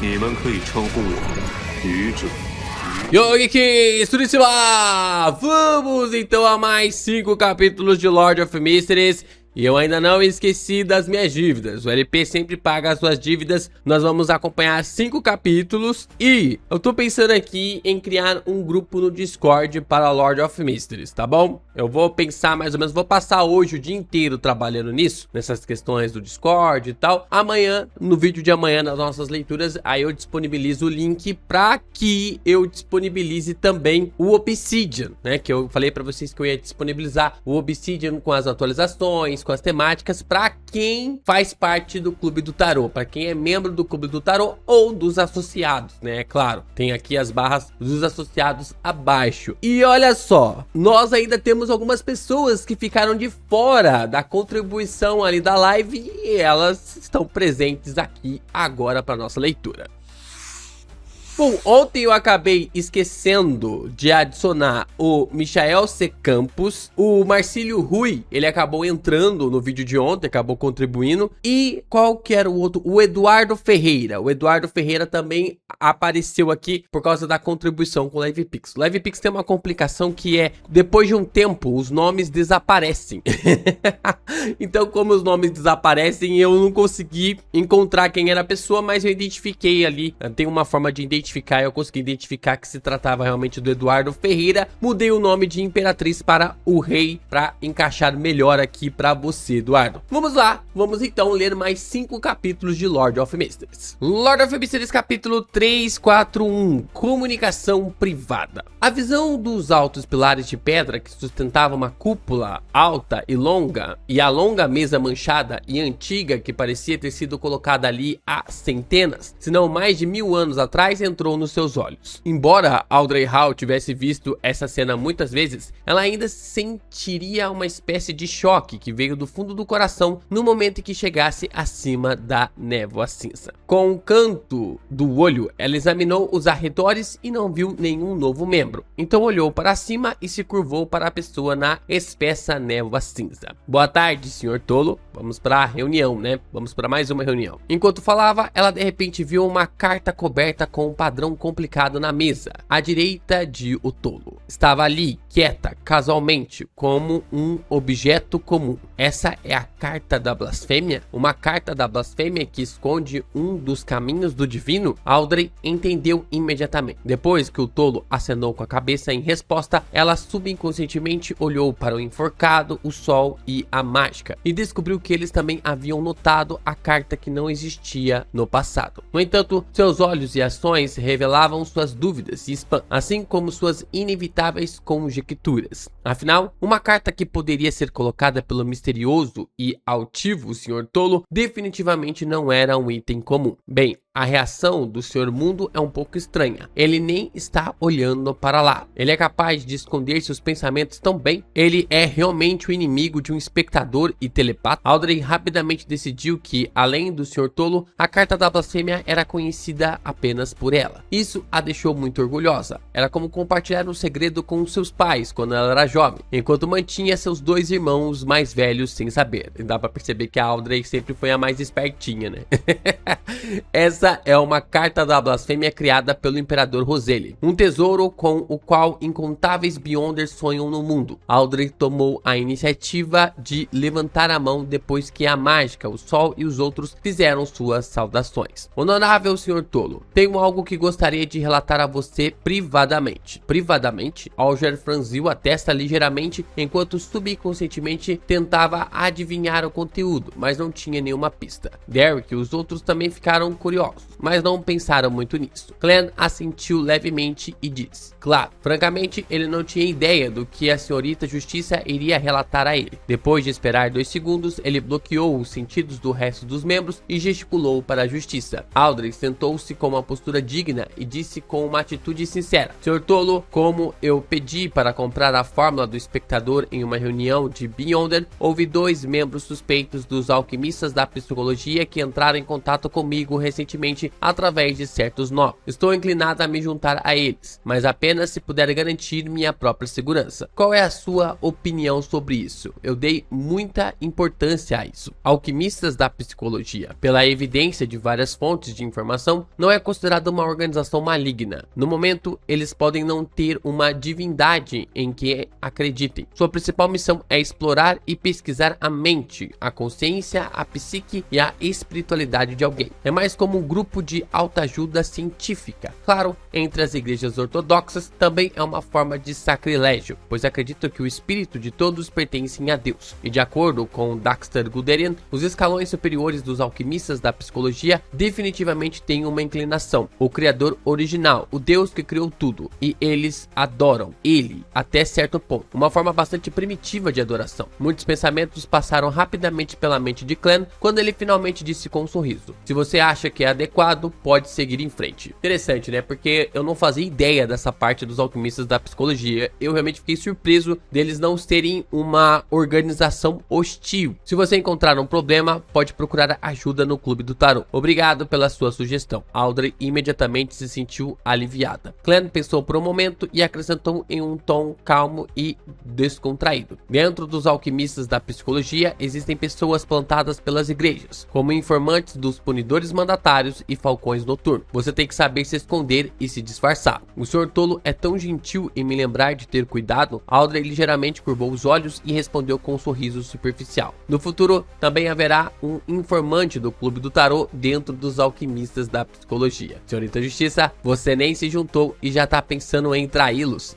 你们可以称呼我愚者。 Yogi, vamos então a mais 5 capítulos de Lord of Mysteries. E eu ainda não esqueci das minhas dívidas. O LP sempre paga as suas dívidas. Nós vamos acompanhar 5 capítulos. E eu tô pensando aqui em criar um grupo no Discord para Lord of Mysteries, tá bom? Eu vou pensar mais ou menos, vou passar hoje o dia inteiro trabalhando nisso, nessas questões do Discord e tal. Amanhã, no vídeo de amanhã, nas nossas leituras, aí eu disponibilizo o link para que eu disponibilize também o Obsidian, né? Que eu falei para vocês que eu ia disponibilizar o Obsidian com as atualizações, com as temáticas, para quem faz parte do Clube do Tarô, para quem é membro do Clube do Tarô ou dos associados, né? É claro, tem aqui as barras dos associados abaixo. E olha só, nós ainda temos algumas pessoas que ficaram de fora da contribuição ali da live e elas estão presentes aqui agora para nossa leitura. Bom, ontem eu acabei esquecendo de adicionar o Michael C. Campos, o Marcílio Rui, ele acabou entrando no vídeo de ontem, acabou contribuindo, e qual que era o outro? O Eduardo Ferreira. O Eduardo Ferreira também apareceu aqui por causa da contribuição com o LivePix. O LivePix tem uma complicação que é, depois de um tempo, os nomes desaparecem. Então, como os nomes desaparecem, eu não consegui encontrar quem era a pessoa, mas eu identifiquei ali, tem uma forma de identificar, eu consegui identificar que se tratava realmente do Eduardo Ferreira. Mudei o nome de Imperatriz para o Rei para encaixar melhor aqui para você, Eduardo. Vamos lá, vamos então ler mais 5 capítulos de Lord of Mysteries. Lord of Mysteries capítulo 341, Comunicação Privada. A visão dos altos pilares de pedra que sustentavam uma cúpula alta e longa, e a longa mesa manchada e antiga que parecia ter sido colocada ali há centenas, se não mais de 1000 anos atrás, entrou nos seus olhos. Embora Audrey Hall tivesse visto essa cena muitas vezes, ela ainda sentiria uma espécie de choque que veio do fundo do coração no momento em que chegasse acima da névoa cinza. Com o canto do olho, ela examinou os arredores e não viu nenhum novo membro. Então olhou para cima e se curvou para a pessoa na espessa névoa cinza. Boa tarde, senhor tolo. Vamos para a reunião, né? Vamos para mais uma reunião. Enquanto falava, ela de repente viu uma carta coberta com um padrão complicado na mesa, à direita de o tolo. Estava ali, quieta, casualmente, como um objeto comum. Essa é a carta da blasfêmia? Uma carta da blasfêmia que esconde um dos caminhos do divino? Audrey entendeu imediatamente. Depois que o tolo acenou com a cabeça em resposta, ela subconscientemente olhou para o enforcado, o sol e a mágica, e descobriu que eles também haviam notado a carta que não existia no passado. No entanto, seus olhos e ações revelavam suas dúvidas e spam, assim como suas inevitáveis conjecturas. Afinal, uma carta que poderia ser colocada pelo misterioso e altivo Sr. Tolo definitivamente não era um item comum. Bem, a reação do Sr. Mundo é um pouco estranha. Ele nem está olhando para lá. Ele é capaz de esconder seus pensamentos tão bem. Ele é realmente o inimigo de um espectador e telepata. Audrey rapidamente decidiu que, além do Sr. Tolo, a carta da blasfêmia era conhecida apenas por ela. Isso a deixou muito orgulhosa. Era como compartilhar um segredo com seus pais quando ela era jovem, enquanto mantinha seus 2 irmãos mais velhos sem saber. E dá pra perceber que a Audrey sempre foi a mais espertinha, né? Essa é uma carta da blasfêmia criada pelo Imperador Roseli, um tesouro com o qual incontáveis Beyonders sonham no mundo. Audrey tomou a iniciativa de levantar a mão depois que a mágica, o sol e os outros fizeram suas saudações. Honorável Sr. Tolo, tenho algo que gostaria de relatar a você privadamente. Privadamente? Alger franziu a testa ligeiramente enquanto subconscientemente tentava adivinhar o conteúdo, mas não tinha nenhuma pista. Derek e os outros também ficaram curiosos, mas não pensaram muito nisso. Clan assentiu levemente e disse: claro, francamente ele não tinha ideia do que a senhorita Justiça iria relatar a ele. Depois de esperar 2 segundos, ele bloqueou os sentidos do resto dos membros e gesticulou para a Justiça. Audrey sentou-se com uma postura digna e disse com uma atitude sincera: Sr. Tolo, como eu pedi para comprar a fórmula do espectador em uma reunião de Beyonder, houve 2 membros suspeitos dos alquimistas da psicologia que entraram em contato comigo recentemente constantemente através de certos nobres. Estou inclinado a me juntar a eles, mas apenas se puder garantir minha própria segurança. Qual é a sua opinião sobre isso? Eu dei muita importância a isso. Alquimistas da psicologia, pela evidência de várias fontes de informação, não é considerada uma organização maligna. No momento, eles podem não ter uma divindade em que acreditem. Sua principal missão é explorar e pesquisar a mente, a consciência, a psique e a espiritualidade de alguém. É mais como um grupo de autoajuda científica. Claro, entre as igrejas ortodoxas também é uma forma de sacrilégio, pois acreditam que o espírito de todos pertencem a Deus. E de acordo com Dexter Guderian, os escalões superiores dos alquimistas da psicologia definitivamente têm uma inclinação, o Criador original, o Deus que criou tudo, e eles adoram ele até certo ponto, uma forma bastante primitiva de adoração. Muitos pensamentos passaram rapidamente pela mente de Clan quando ele finalmente disse com um sorriso: se você acha que é adequado, pode seguir em frente. Interessante, né? Porque eu não fazia ideia dessa parte dos alquimistas da psicologia. Eu realmente fiquei surpreso deles não serem uma organização hostil. Se você encontrar um problema, pode procurar ajuda no Clube do Tarot. Obrigado pela sua sugestão. Audrey imediatamente se sentiu aliviada. Clan pensou por um momento e acrescentou em um tom calmo e descontraído: dentro dos alquimistas da psicologia existem pessoas plantadas pelas igrejas, como informantes dos punidores mandatários e falcões noturnos. Você tem que saber se esconder e se disfarçar. O Sr. Tolo é tão gentil em me lembrar de ter cuidado. Audrey ligeiramente curvou os olhos e respondeu com um sorriso superficial: no futuro também haverá um informante do Clube do Tarot dentro dos alquimistas da psicologia. Senhorita Justiça, você nem se juntou e já tá pensando em traí-los.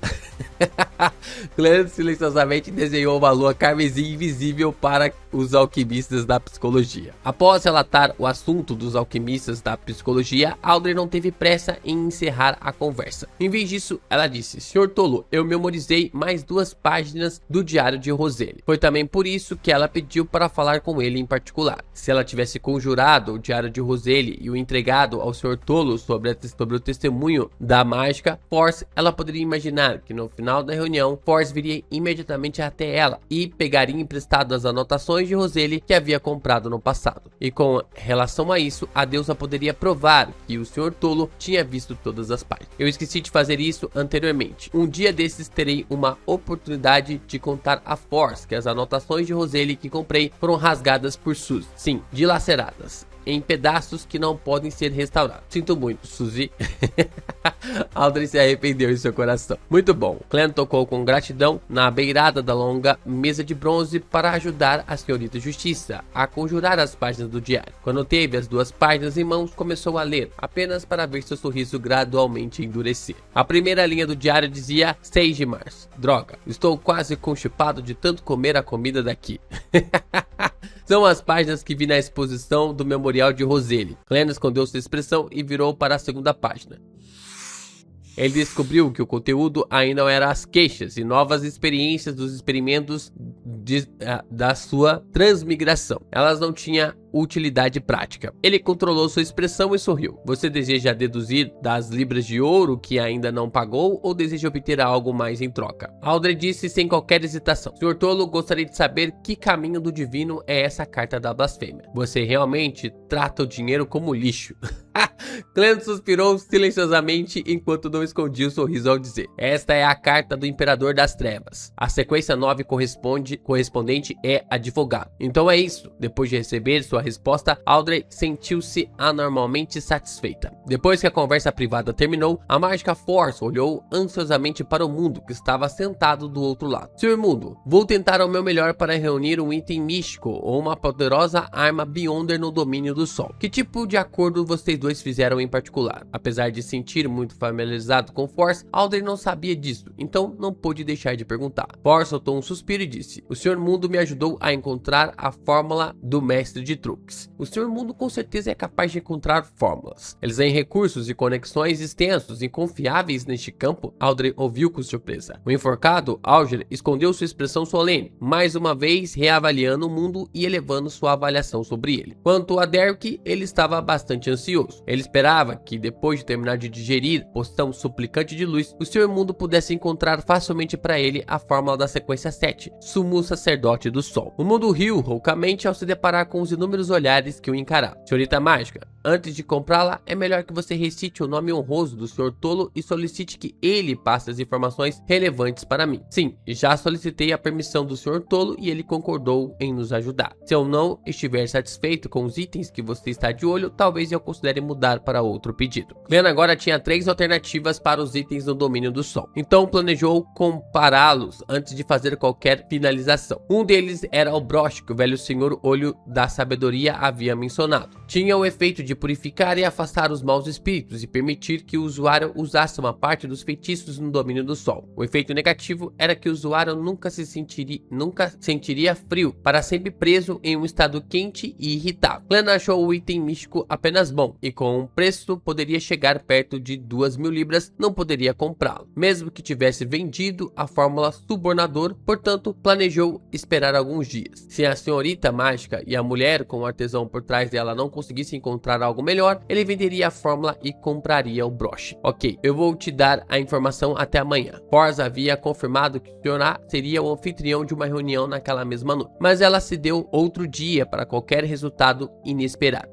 Clan silenciosamente desenhou uma lua carmesim invisível para os alquimistas da psicologia. Após relatar o assunto dos alquimistas da psicologia, Audrey não teve pressa em encerrar a conversa. Em vez disso, ela disse: Sr. Tolo, eu memorizei mais 2 páginas do diário de Roselle. Foi também por isso que ela pediu para falar com ele em particular. Se ela tivesse conjurado o diário de Roselle e o entregado ao Sr. Tolo sobre o testemunho da mágica Force, ela poderia imaginar que no final da reunião, Force viria imediatamente até ela e pegaria emprestado as anotações de Roselle que havia comprado no passado. E com relação a isso, a deusa poderia provar que o Sr. Tolo tinha visto todas as páginas. Eu esqueci de fazer isso anteriormente. Um dia desses terei uma oportunidade de contar a Force que as anotações de Roselle que comprei foram rasgadas por Suzy. Sim, dilaceradas em pedaços que não podem ser restaurados. Sinto muito, Suzy. Audrey se arrependeu em seu coração. Muito bom. Clan tocou com gratidão na beirada da longa mesa de bronze para ajudar a senhorita Justiça a conjurar as páginas do diário. Quando teve as 2 páginas em mãos, começou a ler, apenas para ver seu sorriso gradualmente endurecer. A primeira linha do diário dizia: 6 de março. Droga, estou quase constipado de tanto comer a comida daqui. São as páginas que vi na exposição do Memorial de Roselle. Clan escondeu sua expressão e virou para a segunda página. Ele descobriu que o conteúdo ainda era as queixas e novas experiências dos experimentos da sua transmigração. Elas não tinham utilidade prática. Ele controlou sua expressão e sorriu. Você deseja deduzir das libras de ouro que ainda não pagou ou deseja obter algo mais em troca? Audrey disse sem qualquer hesitação: Sr. Tolo, gostaria de saber que caminho do divino é essa carta da blasfêmia. Você realmente trata o dinheiro como lixo. Clan suspirou silenciosamente enquanto não escondia o sorriso ao dizer: esta é a carta do Imperador das Trevas. A sequência 9 correspondente é advogado. Então é isso. Depois de receber sua resposta, Audrey sentiu-se anormalmente satisfeita. Depois que a conversa privada terminou, a mágica Force olhou ansiosamente para o mundo que estava sentado do outro lado. Sr. Mundo, vou tentar o meu melhor para reunir um item místico ou uma poderosa arma Beyonder no domínio do Sol. Que tipo de acordo vocês dois fizeram em particular? Apesar de sentir muito familiarizado com Force, Audrey não sabia disso, então não pôde deixar de perguntar. Force soltou um suspiro e disse: o Sr. Mundo me ajudou a encontrar a fórmula do mestre de truques. O Sr. Mundo com certeza é capaz de encontrar fórmulas. Eles têm recursos e conexões extensos e confiáveis neste campo? Audrey ouviu com surpresa. O enforcado, Alger, escondeu sua expressão solene, mais uma vez reavaliando o mundo e elevando sua avaliação sobre ele. Quanto a Derek, ele estava bastante ansioso. Ele esperava que, depois de terminar de digerir poção suplicante de luz, o Sr. Mundo pudesse encontrar facilmente para ele a fórmula da sequência 7, Sumo Sacerdote do Sol. O mundo riu roucamente ao se deparar com os inúmeros inúmeros olhares que o encaravam. Senhorita Mágica, antes de comprá-la, é melhor que você recite o nome honroso do Sr. Tolo e solicite que ele passe as informações relevantes para mim. Sim, já solicitei a permissão do Sr. Tolo e ele concordou em nos ajudar. Se eu não estiver satisfeito com os itens que você está de olho, talvez eu considere mudar para outro pedido. Glenn agora tinha 3 alternativas para os itens no domínio do Sol, então planejou compará-los antes de fazer qualquer finalização. Um deles era o broche que o velho senhor Olho da Sabedoria havia mencionado. Tinha o efeito de purificar e afastar os maus espíritos e permitir que o usuário usasse uma parte dos feitiços no domínio do Sol. O efeito negativo era que o usuário nunca sentiria frio, para sempre preso em um estado quente e irritável. Glenn achou o item místico apenas bom e com um preço poderia chegar perto de 2.000 libras, não poderia comprá-lo, mesmo que tivesse vendido a fórmula Subornador, portanto planejou esperar alguns dias. Se a senhorita mágica e a mulher com o artesão por trás dela não conseguissem encontrar algo melhor, ele venderia a fórmula e compraria o broche. Ok, eu vou te dar a informação até amanhã. Forza havia confirmado que o Sr. A seria o anfitrião de uma reunião naquela mesma noite, mas ela se deu outro dia para qualquer resultado inesperado.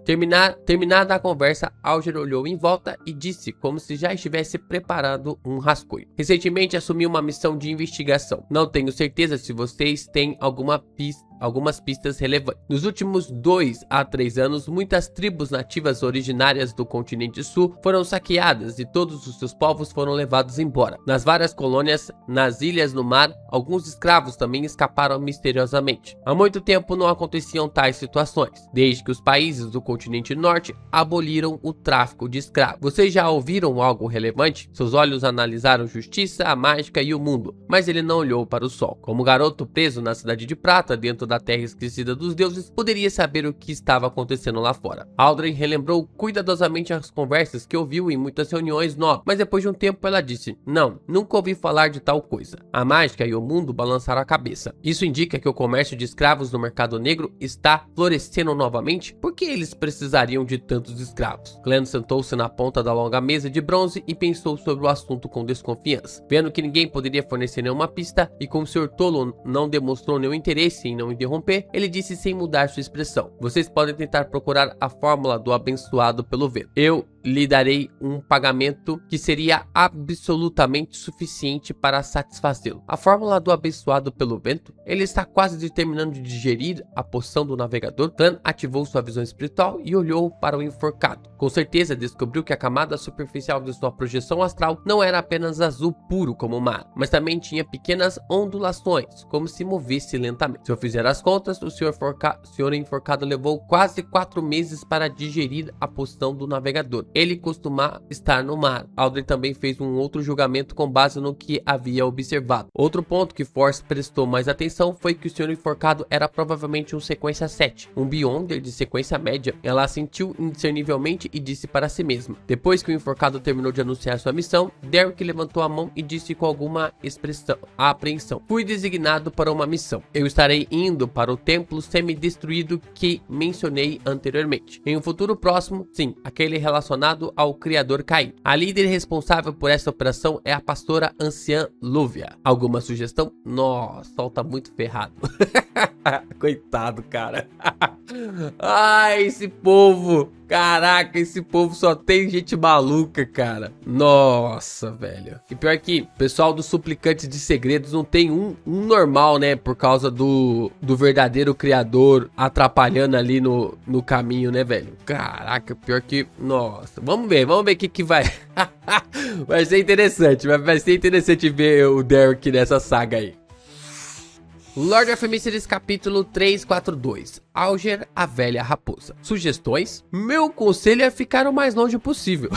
Terminada a conversa, Alger olhou em volta e disse como se já estivesse preparando um rascunho. Recentemente assumi uma missão de investigação. Não tenho certeza se vocês têm algumas pistas relevantes. Nos últimos 2 a 3 anos, muitas tribos nativas originárias do continente sul foram saqueadas e todos os seus povos foram levados embora. Nas várias colônias, nas ilhas no mar, alguns escravos também escaparam misteriosamente. Há muito tempo não aconteciam tais situações, desde que os países do continente norte aboliram o tráfico de escravos. Vocês já ouviram algo relevante? Seus olhos analisaram justiça, a mágica e o mundo, mas ele não olhou para o sol. Como garoto preso na Cidade de Prata, dentro da terra esquecida dos deuses, poderia saber o que estava acontecendo lá fora. Aldrin relembrou cuidadosamente as conversas que ouviu em muitas reuniões novas, mas depois de um tempo ela disse: não, nunca ouvi falar de tal coisa. A mágica e o mundo balançaram a cabeça. Isso indica que o comércio de escravos no mercado negro está florescendo novamente? Por que eles precisariam de tantos escravos? Glenn sentou-se na ponta da longa mesa de bronze e pensou sobre o assunto com desconfiança. Vendo que ninguém poderia fornecer nenhuma pista e como o Sr. Tolo não demonstrou nenhum interesse em não interromper, ele disse sem mudar sua expressão: vocês podem tentar procurar a fórmula do abençoado pelo vento. Eu lhe darei um pagamento que seria absolutamente suficiente para satisfazê-lo. A fórmula do abençoado pelo vento? Ele está quase terminando de digerir a poção do navegador. Glenn ativou sua visão espiritual e olhou para o enforcado. Com certeza descobriu que a camada superficial de sua projeção astral não era apenas azul puro como o mar, mas também tinha pequenas ondulações, como se movesse lentamente. Se eu fizer as contas, o senhor enforcado levou quase 4 meses para digerir a poção do navegador. Ele costuma estar no mar. Aldrin também fez um outro julgamento com base no que havia observado. Outro ponto que Force prestou mais atenção foi que o senhor enforcado era provavelmente um sequência 7, um Beyonder de sequência média. Ela assentiu indiscernivelmente e disse para si mesma. Depois que o enforcado terminou de anunciar sua missão, Derek levantou a mão e disse com alguma apreensão: fui designado para uma missão. Eu estarei indo para o templo semi-destruído que mencionei anteriormente. Em um futuro próximo, sim, aquele relacionado ao Criador caído. A líder responsável por essa operação é a pastora anciã Lúvia. Alguma sugestão? Nossa, sol tá muito ferrado. Coitado, cara. Ai, esse povo. Caraca, esse povo só tem gente maluca, cara. Nossa, velho. E pior que o pessoal dos suplicantes de segredos não tem um normal, né? Por causa do verdadeiro criador atrapalhando ali no caminho, né, velho? Caraca, pior que... Nossa. Vamos ver o que vai... Vai ser interessante. Vai ser interessante ver o Derek nessa saga aí. Lord of Mysteries capítulo 342. Alger, a velha raposa. Sugestões? Meu conselho é ficar o mais longe possível.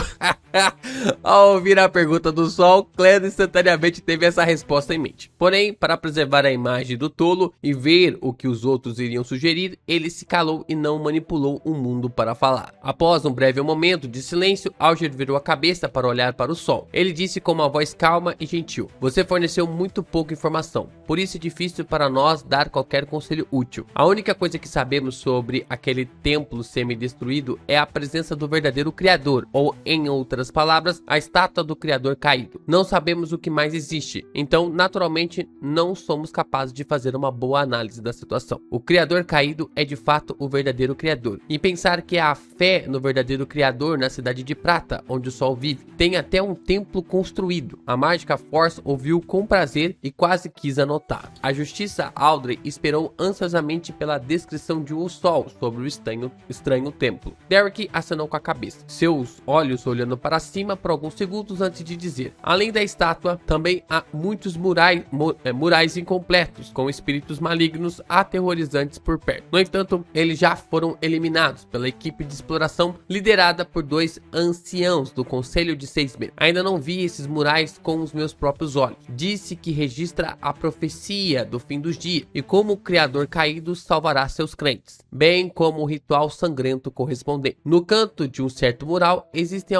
Ao ouvir a pergunta do Sol, Glenn instantaneamente teve essa resposta em mente. Porém, para preservar a imagem do tolo e ver o que os outros iriam sugerir, ele se calou e não manipulou o mundo para falar. Após um breve momento de silêncio, Alger virou a cabeça para olhar para o Sol. Ele disse com uma voz calma e gentil: você forneceu muito pouca informação, por isso é difícil para para nós dar qualquer conselho útil. A única coisa que sabemos sobre aquele templo semi-destruído é a presença do verdadeiro Criador, ou em outras palavras, a estátua do Criador caído. Não sabemos o que mais existe, então naturalmente não somos capazes de fazer uma boa análise da situação. O Criador caído é de fato o verdadeiro Criador, e pensar que há fé no verdadeiro Criador na cidade de Prata, onde o Sol vive, tem até um templo construído. A Mágica Force ouviu com prazer e quase quis anotar. A Justiça Audrey esperou ansiosamente pela descrição de O Sol sobre o estranho templo. Derek acenou com a cabeça, seus olhos olhando para cima por alguns segundos antes de dizer: além da estátua, também há muitos murais incompletos, com espíritos malignos aterrorizantes por perto. No entanto, eles já foram eliminados pela equipe de exploração liderada por 2 anciãos do Conselho de 6 membros. Ainda não vi esses murais com os meus próprios olhos. Disse que registra a profecia do fim dos dias e como o Criador caído salvará seus crentes, bem como o ritual sangrento correspondente. No canto de um certo mural existem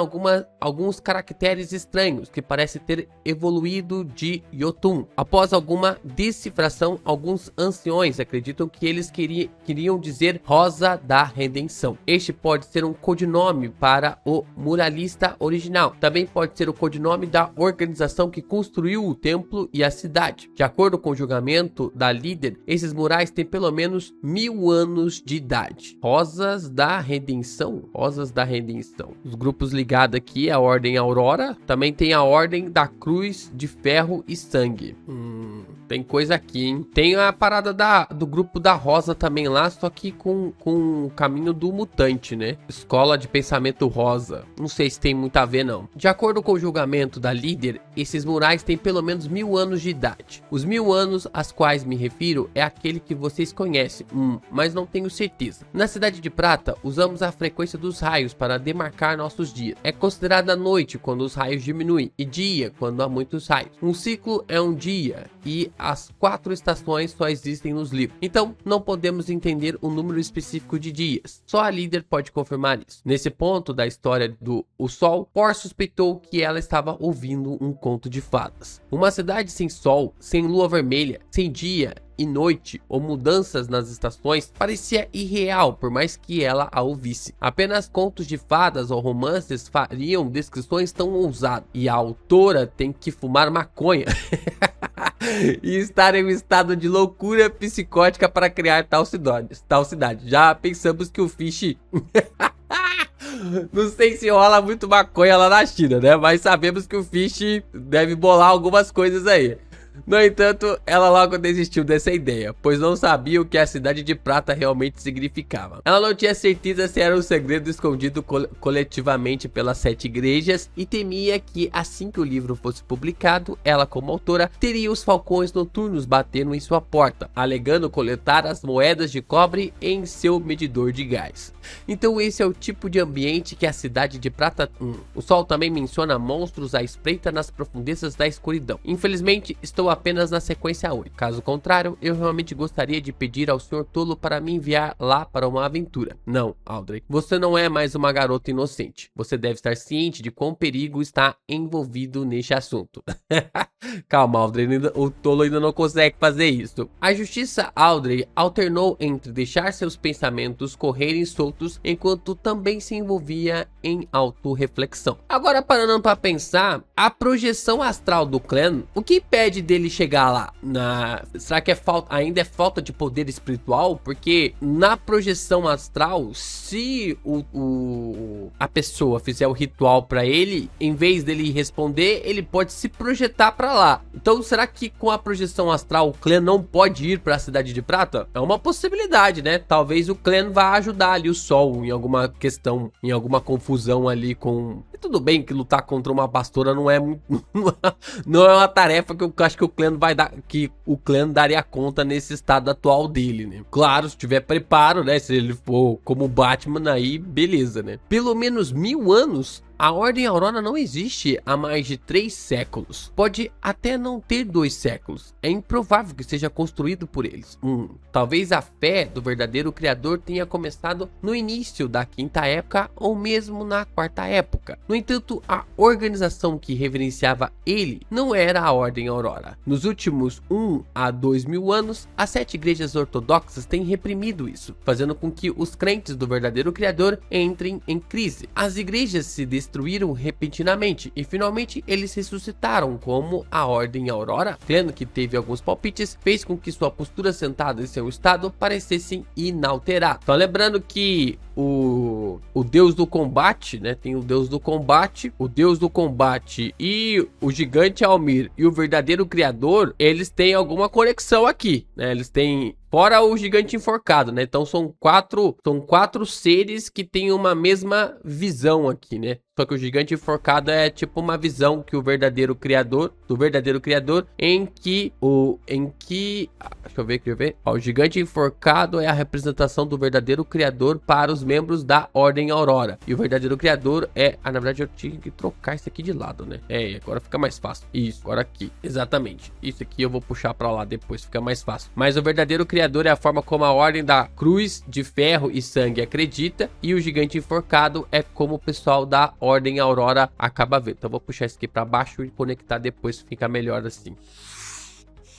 alguns caracteres estranhos que parecem ter evoluído de Jotun. Após alguma decifração, alguns anciões acreditam que eles queriam dizer Rosa da Redenção. Este pode ser um codinome para o muralista original. Também pode ser o codinome da organização que construiu o templo e a cidade. De acordo com o julgamento da líder, esses murais têm pelo menos 1000 anos de idade. Rosas da Redenção? Rosas da Redenção. Os grupos ligados aqui é a Ordem Aurora. Também tem a Ordem da Cruz de Ferro e Sangue. Tem coisa aqui, hein? Tem a parada do grupo da Rosa também lá, só que com o caminho do mutante, né? Escola de Pensamento Rosa. Não sei se tem muito a ver, não. De acordo com o julgamento da líder, esses murais têm pelo menos 1000 anos de idade. Os 1000 anos aos quais me refiro é aquele que vocês conhecem, mas não tenho certeza. Na cidade de Prata, usamos a frequência dos raios para demarcar nossos dias. É considerada noite quando os raios diminuem e dia quando há muitos raios. Um ciclo é um dia e as 4 estações só existem nos livros. Então, não podemos entender o número específico de dias. Só a líder pode confirmar isso. Nesse ponto da história do O Sol, Por suspeitou que ela estava ouvindo um conto de fadas. Uma cidade sem sol, sem lua vermelha, sem dia e noite ou mudanças nas estações parecia irreal, por mais que ela a ouvisse. Apenas contos de fadas ou romances fariam descrições tão ousadas, e a autora tem que fumar maconha e estar em um estado de loucura psicótica para criar tal cidade. Já pensamos que o Fish não sei se rola muito maconha lá na China, né? Mas sabemos que o Fish deve bolar algumas coisas aí. No entanto, ela logo desistiu dessa ideia, pois não sabia o que a cidade de Prata realmente significava. Ela não tinha certeza se era um segredo escondido coletivamente pelas 7 igrejas e temia que, assim que o livro fosse publicado, ela, como autora, teria os falcões noturnos batendo em sua porta, alegando coletar as moedas de cobre em seu medidor de gás. Então esse é o tipo de ambiente que a cidade de Prata... O Sol também menciona monstros à espreita nas profundezas da escuridão. Infelizmente, estou apenas na sequência 8. Caso contrário, eu realmente gostaria de pedir ao Sr. Tolo para me enviar lá para uma aventura. Não, Audrey, você não é mais uma garota inocente. Você deve estar ciente de quão perigo está envolvido neste assunto. Calma, Audrey, o Tolo ainda não consegue fazer isso. A Justiça Audrey alternou entre deixar seus pensamentos correrem soltos enquanto também se envolvia em autorreflexão. Agora, parando para pensar, a projeção astral do clã, o que impede dele chegar lá? Será que ainda é falta de poder espiritual? Porque na projeção astral, se a pessoa fizer o ritual para ele, em vez dele responder, ele pode se projetar para lá. Então, será que com a projeção astral o clã não pode ir para a cidade de Prata? É uma possibilidade, né? Talvez o clã vá ajudar ali o Sol em alguma questão, em alguma confusão ali com... E tudo bem que lutar contra uma pastora não é uma tarefa que eu acho que o clã daria conta nesse estado atual dele, né? Claro, se tiver preparo, né? Se ele for como Batman, aí beleza, né? Pelo menos 1000 anos? A Ordem Aurora não existe há mais de 3 séculos. Pode até não ter 2 séculos. É improvável que seja construído por eles. Talvez a fé do verdadeiro criador tenha começado no início da 5ª época ou mesmo na 4ª época. No entanto, a organização que reverenciava ele não era a Ordem Aurora. Nos últimos 1 a 2 mil anos, as 7 igrejas ortodoxas têm reprimido isso, fazendo com que os crentes do verdadeiro criador entrem em crise. As igrejas se destruíram repentinamente e finalmente eles ressuscitaram como a Ordem Aurora. Clan, que teve alguns palpites, fez com que sua postura sentada em seu estado parecessem inalterados. Então lembrando que o deus do combate, né? Tem o deus do combate e o gigante Almir e o verdadeiro criador, eles têm alguma conexão aqui, né? Eles têm, fora o gigante enforcado, né? Então são quatro seres que têm uma mesma visão aqui, né? Só que o gigante enforcado é tipo uma visão que o verdadeiro criador, deixa eu ver. Ó, o gigante enforcado é a representação do verdadeiro criador para os membros da Ordem Aurora. E o verdadeiro criador é, na verdade eu tinha que trocar isso aqui de lado, né? Agora fica mais fácil. Isso, agora aqui, exatamente. Isso aqui eu vou puxar pra lá depois, fica mais fácil. Mas o verdadeiro criador é a forma como a Ordem da Cruz de Ferro e Sangue acredita, e o gigante enforcado é como o pessoal da Ordem Aurora acaba vendo. Então eu vou puxar isso aqui pra baixo e conectar depois, fica melhor assim.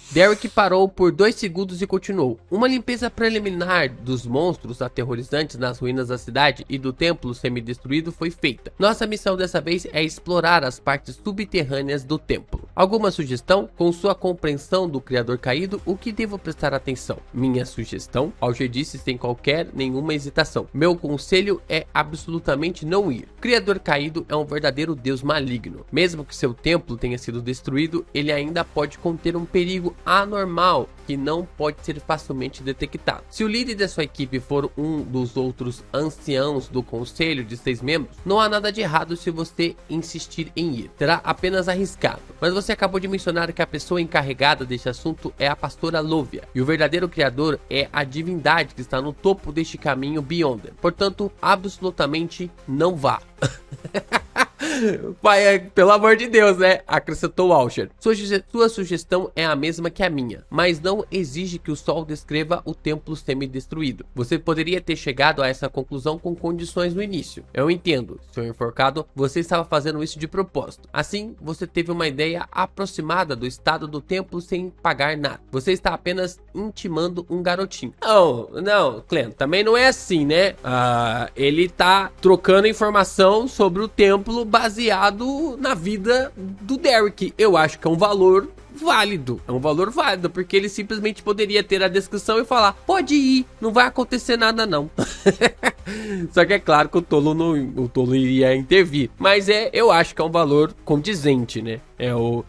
Derek parou por 2 segundos e continuou. Uma limpeza preliminar dos monstros aterrorizantes nas ruínas da cidade e do templo semi-destruído foi feita. Nossa missão dessa vez é explorar as partes subterrâneas do templo. Alguma sugestão? Com sua compreensão do Criador Caído, o que devo prestar atenção? Minha sugestão? Alger disse sem nenhuma hesitação. Meu conselho é absolutamente não ir. O Criador Caído é um verdadeiro deus maligno. Mesmo que seu templo tenha sido destruído, ele ainda pode conter um perigo anormal que não pode ser facilmente detectado. Se o líder da sua equipe for um dos outros anciãos do conselho de 6 membros, não há nada de errado se você insistir em ir. Será apenas arriscado. Mas você acabou de mencionar que a pessoa encarregada deste assunto é a pastora Lóvia, e o verdadeiro criador é a divindade que está no topo deste caminho Beyonder. Portanto, absolutamente não vá. Pai, pelo amor de Deus, né? Acrescentou Alger. Sua sugestão é a mesma que a minha, mas não exige que o sol descreva o templo semi-destruído. Você poderia ter chegado a essa conclusão com condições no início. Eu entendo, Sr. Enforcado, você estava fazendo isso de propósito. Assim, você teve uma ideia aproximada do estado do templo sem pagar nada. Você está apenas intimando um garotinho. Não, Clem, também não é assim, né? Ele tá trocando informação sobre o templo baseado na vida do Derek. Eu acho que é um valor válido. É um valor válido, porque ele simplesmente poderia ter a descrição e falar: pode ir, não vai acontecer nada não. Só que é claro que o tolo iria intervir. Mas eu acho que é um valor condizente, né?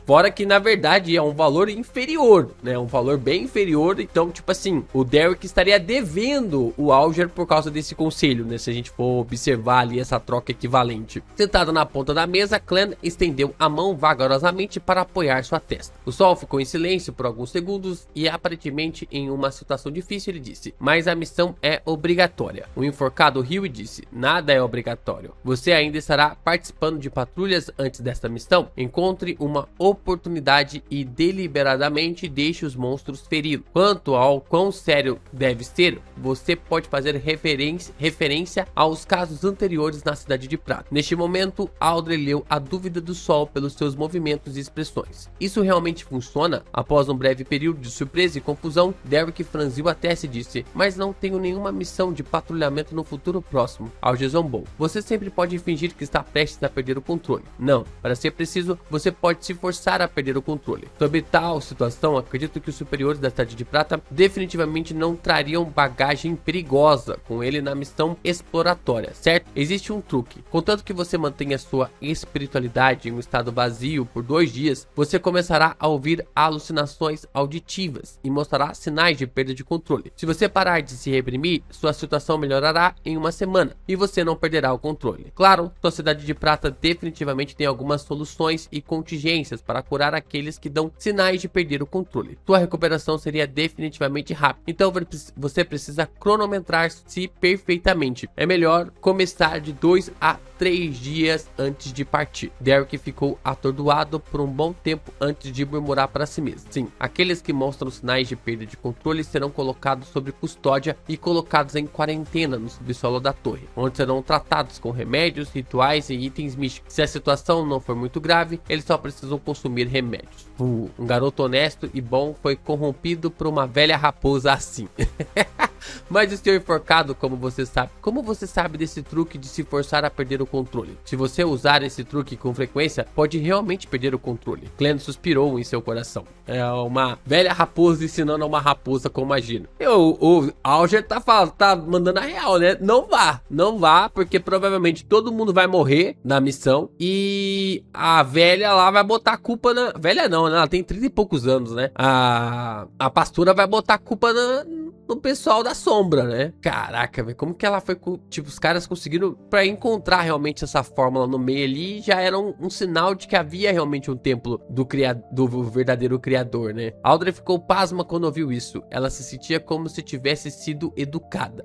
Fora que na verdade é um valor inferior, né? Um valor bem inferior. Então, tipo assim, o Derek estaria devendo o Alger por causa desse conselho, né? Se a gente for observar ali essa troca equivalente. Sentado na ponta da mesa, Clan estendeu a mão vagarosamente para apoiar sua testa. O sol ficou em silêncio por alguns segundos e, aparentemente em uma situação difícil, ele disse: mas a missão é obrigatória. O enforcado riu e disse: nada é obrigatório. Você ainda estará participando de patrulhas antes desta missão? Encontre uma oportunidade e deliberadamente deixe os monstros feri-lo. Quanto ao quão sério deve ser, você pode fazer referência aos casos anteriores na Cidade de Prata. Neste momento, Audrey leu a dúvida do sol pelos seus movimentos e expressões. Isso realmente funciona? Após um breve período de surpresa e confusão, Derek franziu a testa e disse: mas não tenho nenhuma missão de patrulhamento no futuro próximo. Alger zombou: você sempre pode fingir que está prestes a perder o controle. Não, para ser preciso, você pode se forçar a perder o controle. Sobre tal situação, acredito que os superiores da Cidade de Prata definitivamente não trariam bagagem perigosa com ele na missão exploratória, certo? Existe um truque. Contanto que você mantenha sua espiritualidade em um estado vazio por 2 dias, você começará a ouvir alucinações auditivas e mostrará sinais de perda de controle. Se você parar de se reprimir, sua situação melhorará em 1 semana e você não perderá o controle. Claro, sua Cidade de Prata definitivamente tem algumas soluções e contingências para curar aqueles que dão sinais de perder o controle. Sua recuperação seria definitivamente rápida, então você precisa cronometrar-se perfeitamente. É melhor começar de 2 a 3 dias antes de partir. Derek ficou atordoado por um bom tempo antes de murmurar para si mesmo. Sim, aqueles que mostram sinais de perda de controle serão colocados sob custódia e colocados em quarentena no subsolo da torre, onde serão tratados com remédios, rituais e itens místicos. Se a situação não for muito grave, eles só precisam consumir remédios. Um garoto honesto e bom foi corrompido por uma velha raposa assim. Mas o senhor enforcado, como você sabe desse truque de se forçar a perder o controle? Se você usar esse truque com frequência, pode realmente perder o controle. Glenn suspirou em seu coração. É uma velha raposa ensinando a uma raposa como agir. O Alger tá mandando a real, né? Não vá, porque provavelmente todo mundo vai morrer na missão e a velha lá vai botar a culpa na... Velha não, né? Ela tem 30 e poucos anos, né? A pastora vai botar a culpa no pessoal da sombra, né? Caraca, velho, como que ela foi... Tipo, os caras conseguiram... Pra encontrar realmente essa fórmula no meio ali, já era um sinal de que havia realmente um templo do verdadeiro criador, né? Audrey ficou pasma quando ouviu isso. Ela se sentia como se tivesse sido educada.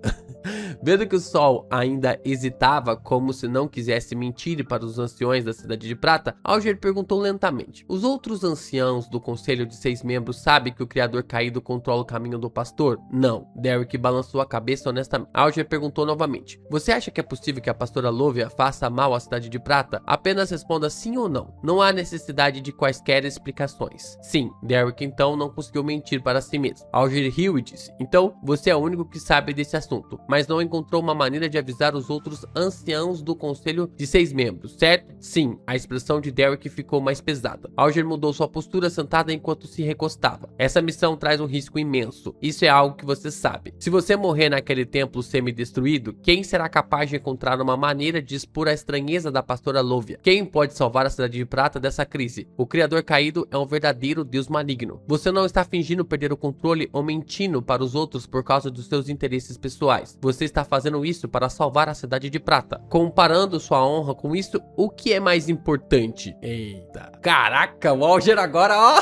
Vendo que o sol ainda hesitava, como se não quisesse mentir para os anciões da Cidade de Prata, Alger perguntou lentamente: os outros anciãos do Conselho de 6 membros sabem que o Criador Caído controla o caminho do pastor? Não. Derek balançou a cabeça honestamente. Alger perguntou novamente: você acha que é possível que a pastora Lovia faça mal à Cidade de Prata? Apenas responda sim ou não. Não há necessidade de quaisquer explicações. Sim. Derek então não conseguiu mentir para si mesmo. Alger riu e disse: então você é o único que sabe desse assunto, mas não encontrou uma maneira de avisar os outros anciãos do Conselho de 6 membros, certo? Sim. A expressão de Derek ficou mais pesada. Alger mudou sua postura sentada enquanto se recostava. Essa missão traz um risco imenso. Isso é algo que você sabe. Se você morrer naquele templo semi-destruído, quem será capaz de encontrar uma maneira de expor a estranheza da pastora Lovia? Quem pode salvar a Cidade de Prata dessa crise? O Criador Caído é um verdadeiro Deus maligno. Você não está fingindo perder o controle ou mentindo para os outros por causa dos seus interesses pessoais. Você está fazendo isso para salvar a Cidade de Prata. Comparando sua honra com isso, o que é mais importante? Eita. Caraca, o Alger agora, ó.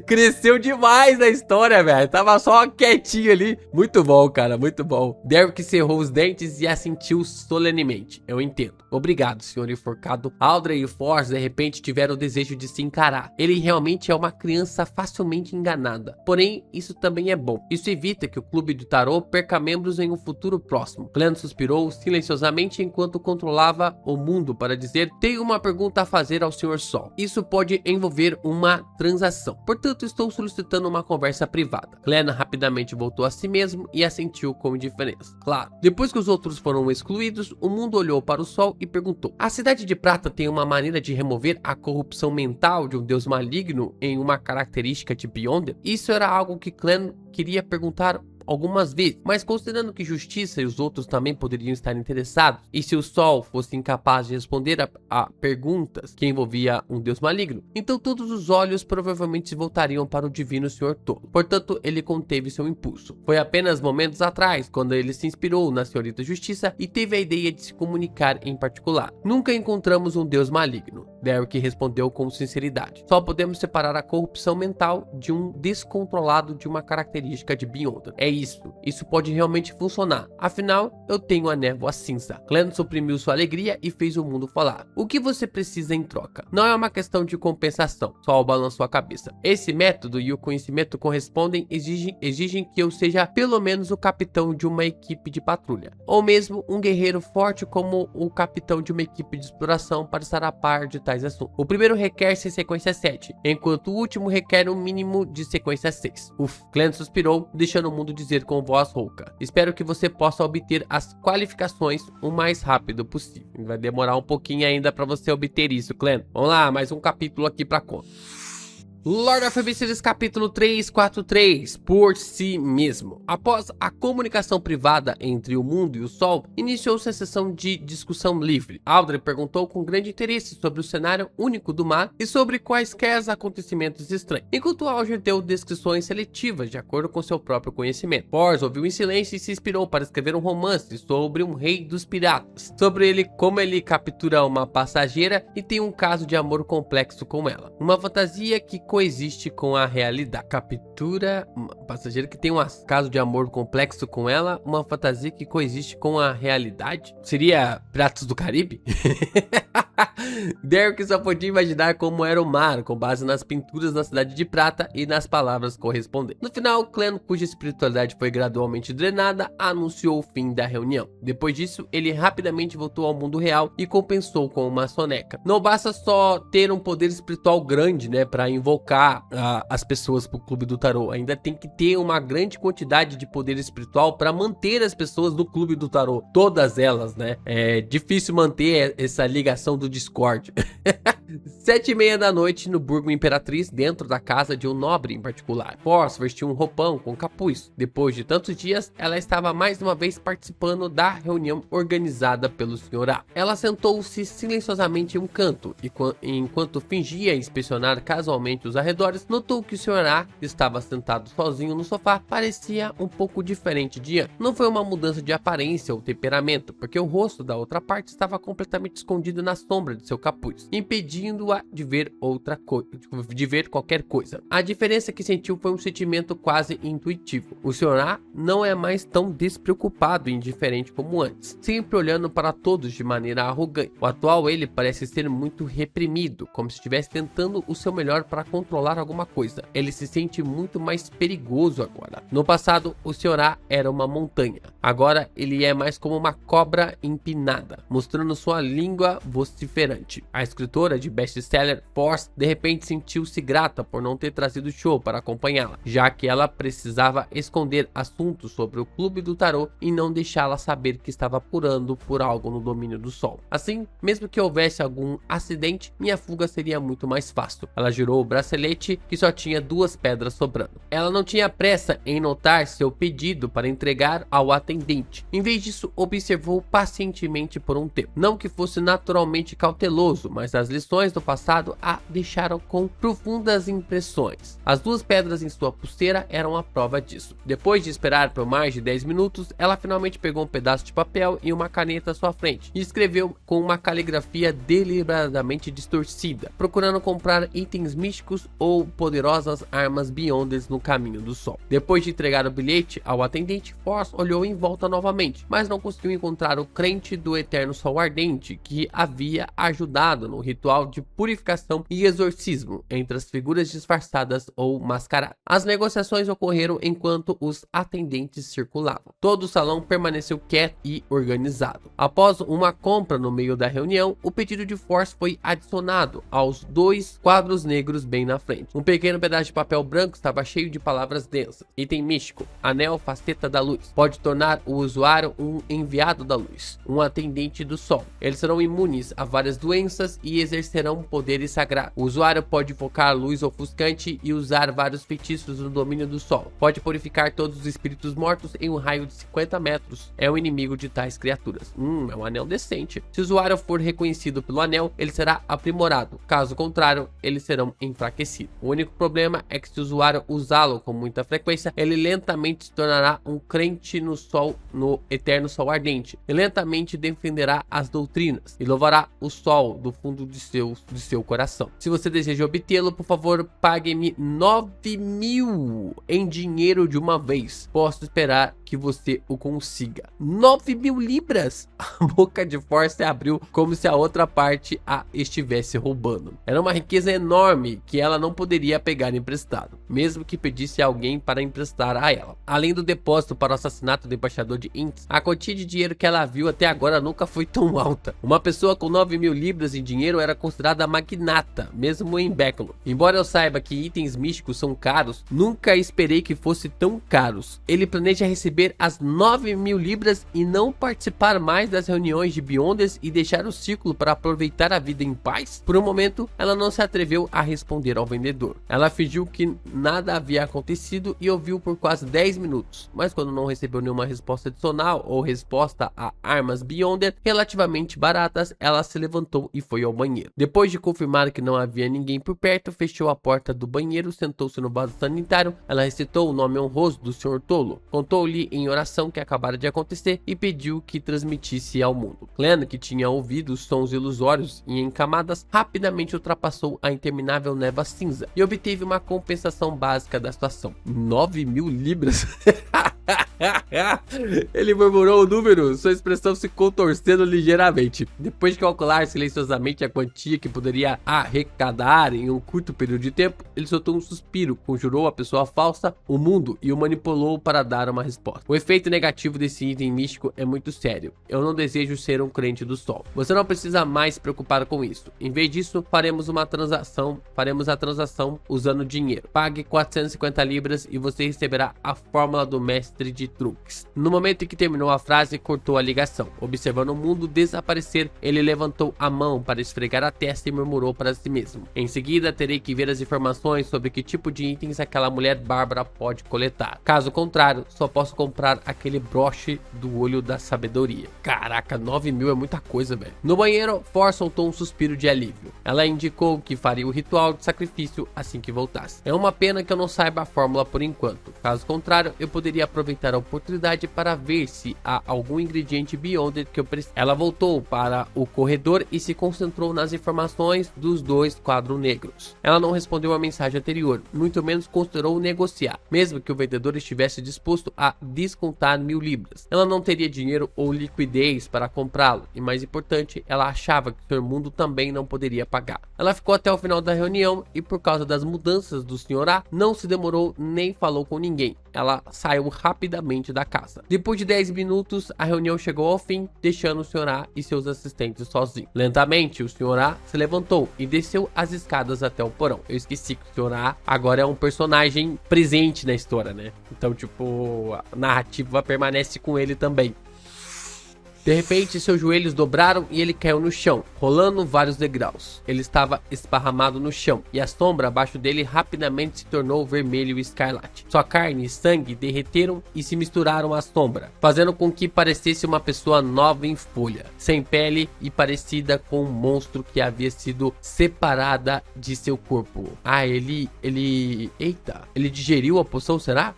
Cresceu demais na história, velho. Tava só quietinho ali. Muito bom, cara, muito bom. Derek cerrou os dentes e assentiu solenemente. Eu entendo. Obrigado, senhor enforcado. Audrey e Force de repente tiveram o desejo de se encarar. Ele realmente é uma criança facilmente enganada. Porém, isso também é bom. Isso evita que o clube do tarô perca membros em um futuro próximo. Glenn suspirou silenciosamente enquanto controlava o mundo para dizer: tenho uma pergunta a fazer ao Sr. Sol. Isso pode envolver uma transação. Portanto, estou solicitando uma conversa privada. Glenn rapidamente voltou a si mesmo e assentiu com indiferença. Claro. Depois que os outros foram excluídos, o mundo olhou para o sol e perguntou: a Cidade de Prata tem uma maneira de remover a corrupção mental de um deus maligno em uma característica de Beyonder? Isso era algo que Glenn queria perguntar algumas vezes, mas considerando que Justiça e os outros também poderiam estar interessados, e se o Sol fosse incapaz de responder a perguntas que envolvia um deus maligno, então todos os olhos provavelmente se voltariam para o divino Sr. Tolo. Portanto, ele conteve seu impulso. Foi apenas momentos atrás, quando ele se inspirou na Senhorita Justiça e teve a ideia de se comunicar em particular. Nunca encontramos um deus maligno, Derek respondeu com sinceridade. Só podemos separar a corrupção mental de um descontrolado de uma característica de Beyonder. É isso pode realmente funcionar. Afinal, eu tenho a névoa cinza. Glenn suprimiu sua alegria e fez o mundo falar. O que você precisa em troca? Não é uma questão de compensação. Sol balançou a cabeça. Esse método e o conhecimento correspondem exigem que eu seja pelo menos o capitão de uma equipe de patrulha, ou mesmo um guerreiro forte como o capitão de uma equipe de exploração para estar a par de tais assuntos. O primeiro requer ser sequência 7, enquanto o último requer um mínimo de sequência 6. Glenn suspirou, deixando o mundo dizer com voz rouca: espero que você possa obter as qualificações o mais rápido possível. Vai demorar um pouquinho ainda para você obter isso, Glenn. Vamos lá, mais um capítulo aqui para conta. Lord of Mysteries capítulo 343, por si mesmo. Após a comunicação privada entre o mundo e o sol, iniciou-se a sessão de discussão livre. Audrey perguntou com grande interesse sobre o cenário único do mar e sobre quaisquer acontecimentos estranhos, enquanto Alger deu descrições seletivas de acordo com seu próprio conhecimento. Force ouviu em silêncio e se inspirou para escrever um romance sobre um rei dos piratas, sobre ele, como ele captura uma passageira e tem um caso de amor complexo com ela. Uma fantasia que coexiste com a realidade. Captura um passageiro que tem um caso de amor complexo com ela, uma fantasia que coexiste com a realidade. Seria Piratas do Caribe? Derek só podia imaginar como era o mar, com base nas pinturas da Cidade de Prata e nas palavras correspondentes. No final, Clan, cuja espiritualidade foi gradualmente drenada, anunciou o fim da reunião. Depois disso, ele rapidamente voltou ao mundo real e compensou com uma soneca. Não basta só ter um poder espiritual grande, né, para invocar as pessoas pro Clube do Tarô. Ainda tem que ter uma grande quantidade de poder espiritual para manter as pessoas do Clube do Tarô. Todas elas, né? É difícil manter essa ligação do Discord. 7h30 da noite no Burgo Imperatriz, dentro da casa de um nobre em particular. Force vestiu um roupão com capuz. Depois de tantos dias, ela estava mais uma vez participando da reunião organizada pelo Sr. A. Ela sentou-se silenciosamente em um canto e, enquanto fingia inspecionar casualmente os arredores, notou que o Sr. A, que estava sentado sozinho no sofá, parecia um pouco diferente de antes. Não foi uma mudança de aparência ou temperamento, porque o rosto da outra parte estava completamente escondido na sombra de seu capuz, impedindo-a de ver qualquer coisa. A diferença que sentiu foi um sentimento quase intuitivo. O Sr. A não é mais tão despreocupado e indiferente como antes, sempre olhando para todos de maneira arrogante. O atual ele parece ser muito reprimido, como se estivesse tentando o seu melhor para controlar alguma coisa. Ele se sente muito mais perigoso agora. No passado, o Sr. A era uma montanha. Agora ele é mais como uma cobra empinada, mostrando sua língua vociferante. A escritora de best-seller Force de repente sentiu-se grata por não ter trazido show para acompanhá-la, já que ela precisava esconder assuntos sobre o Clube do Tarô e não deixá-la saber que estava apurando por algo no domínio do sol. Assim, mesmo que houvesse algum acidente, minha fuga seria muito mais fácil. Ela girou o bracelete, que só tinha 2 pedras sobrando. Ela não tinha pressa em notar seu pedido para entregar ao atendente. Em vez disso, observou pacientemente por um tempo. Não que fosse naturalmente cauteloso, mas as lições do passado a deixaram com profundas impressões. As 2 pedras em sua pulseira eram a prova disso. Depois de esperar por mais de 10 minutos, ela finalmente pegou um pedaço de papel e uma caneta à sua frente e escreveu com uma caligrafia deliberadamente distorcida, procurando comprar itens místicos ou poderosas armas Beyonders no caminho do sol. Depois de entregar o bilhete ao atendente, Force olhou em volta novamente, mas não conseguiu encontrar o crente do Eterno Sol Ardente que havia ajudado no ritual de purificação e exorcismo entre as figuras disfarçadas ou mascaradas. As negociações ocorreram enquanto os atendentes circulavam. Todo o salão permaneceu quieto e organizado. Após uma compra no meio da reunião, o pedido de Force foi adicionado aos 2 quadros negros bem na frente. Um pequeno pedaço de papel branco estava cheio de palavras densas. Item místico: Anel Faceta da Luz. Pode tornar o usuário um enviado da luz, um atendente do sol. Eles serão imunes a várias doenças e exercerão poderes sagrados. O usuário pode invocar luz ofuscante e usar vários feitiços no domínio do sol. Pode purificar todos os espíritos mortos em um raio de 50 metros. É o inimigo de tais criaturas. É um anel decente. Se o usuário for reconhecido pelo anel, ele será aprimorado. Caso contrário, eles serão enfraquecidos. O único problema é que se o usuário usá-lo com muita frequência, ele lentamente se tornará um crente no sol, no Eterno Sol Ardente, e lentamente defenderá as doutrinas e louvará o sol do fundo de seu coração. Se você deseja obtê-lo, por favor, pague-me 9.000 em dinheiro de uma vez. Posso esperar que você o consiga. 9.000 libras? A boca de Force abriu como se a outra parte a estivesse roubando. Era uma riqueza enorme que ela não poderia pegar emprestado, mesmo que pedisse alguém para emprestar a ela. Além do depósito para o assassinato do embaixador de Intz, a quantia de dinheiro que ela viu até agora nunca foi tão alta. Uma pessoa com 9.000 libras em dinheiro era considerada magnata, mesmo em Becklon. Embora eu saiba que itens místicos são caros, nunca esperei que fosse tão caros. Ele planeja receber as 9.000 libras e não participar mais das reuniões de Beyonders e deixar o círculo para aproveitar a vida em paz? Por um momento, ela não se atreveu a responder ao vendedor. Ela fingiu que nada havia acontecido e ouviu por quase 10 minutos, mas quando não recebeu nenhuma resposta adicional ou resposta a armas Beyonder relativamente baratas, ela se levantou e foi ao banheiro. Depois de confirmar que não havia ninguém por perto, fechou a porta do banheiro, sentou-se no vaso sanitário. Ela recitou o nome honroso do Sr. Tolo, contou-lhe em oração que acabara de acontecer e pediu que transmitisse ao mundo. Clan, que tinha ouvido os sons ilusórios e em camadas, rapidamente ultrapassou a interminável névoa estátua cinza e obteve uma compensação básica da situação. 9.000 libras? Ele murmurou o número, sua expressão se contorcendo ligeiramente. Depois de calcular silenciosamente a quantia que poderia arrecadar em um curto período de tempo, ele soltou um suspiro, conjurou a pessoa falsa, o mundo, e o manipulou para dar uma resposta. O efeito negativo desse item místico é muito sério. Eu não desejo ser um crente do sol. Você não precisa mais se preocupar com isso. Em vez disso, faremos a transação usando dinheiro. Pague 450 libras e você receberá a fórmula do mestre de truques. No momento em que terminou a frase, cortou a ligação. Observando o mundo desaparecer, ele levantou a mão para esfregar a testa e murmurou para si mesmo: em seguida, terei que ver as informações sobre que tipo de itens aquela mulher bárbara pode coletar. Caso contrário, só posso comprar aquele broche do olho da sabedoria. Caraca, 9.000 é muita coisa, velho. No banheiro, For soltou um suspiro de alívio. Ela indicou que faria o ritual de sacrifício assim que voltasse. É uma pena que eu não saiba a fórmula por enquanto. Caso contrário, eu poderia aproveitar a oportunidade para ver se há algum ingrediente Beyond que eu preciso. Ela voltou para o corredor e se concentrou nas informações dos dois quadros negros. Ela não respondeu à mensagem anterior, muito menos considerou negociar, mesmo que o vendedor estivesse disposto a descontar 1.000 libras. Ela não teria dinheiro ou liquidez para comprá-lo, e mais importante, ela achava que seu mundo também não poderia pagar. Ela ficou até o final da reunião e, por causa das mudanças do Sr. A, não se demorou nem falou com ninguém. Ela saiu rapidamente da casa. Depois de 10 minutos, a reunião chegou ao fim, deixando o Sr. A e seus assistentes sozinhos. Lentamente, o Sr. A se levantou e desceu as escadas até o porão. Eu esqueci que o Sr. A agora é um personagem presente na história, né? Então, tipo, a narrativa permanece com ele também. De repente, seus joelhos dobraram e ele caiu no chão, rolando vários degraus. Ele estava esparramado no chão, e a sombra abaixo dele rapidamente se tornou vermelho e escarlate. Sua carne e sangue derreteram e se misturaram à sombra, fazendo com que parecesse uma pessoa nova em folha, sem pele e parecida com um monstro que havia sido separada de seu corpo. Eita, ele digeriu a poção, será?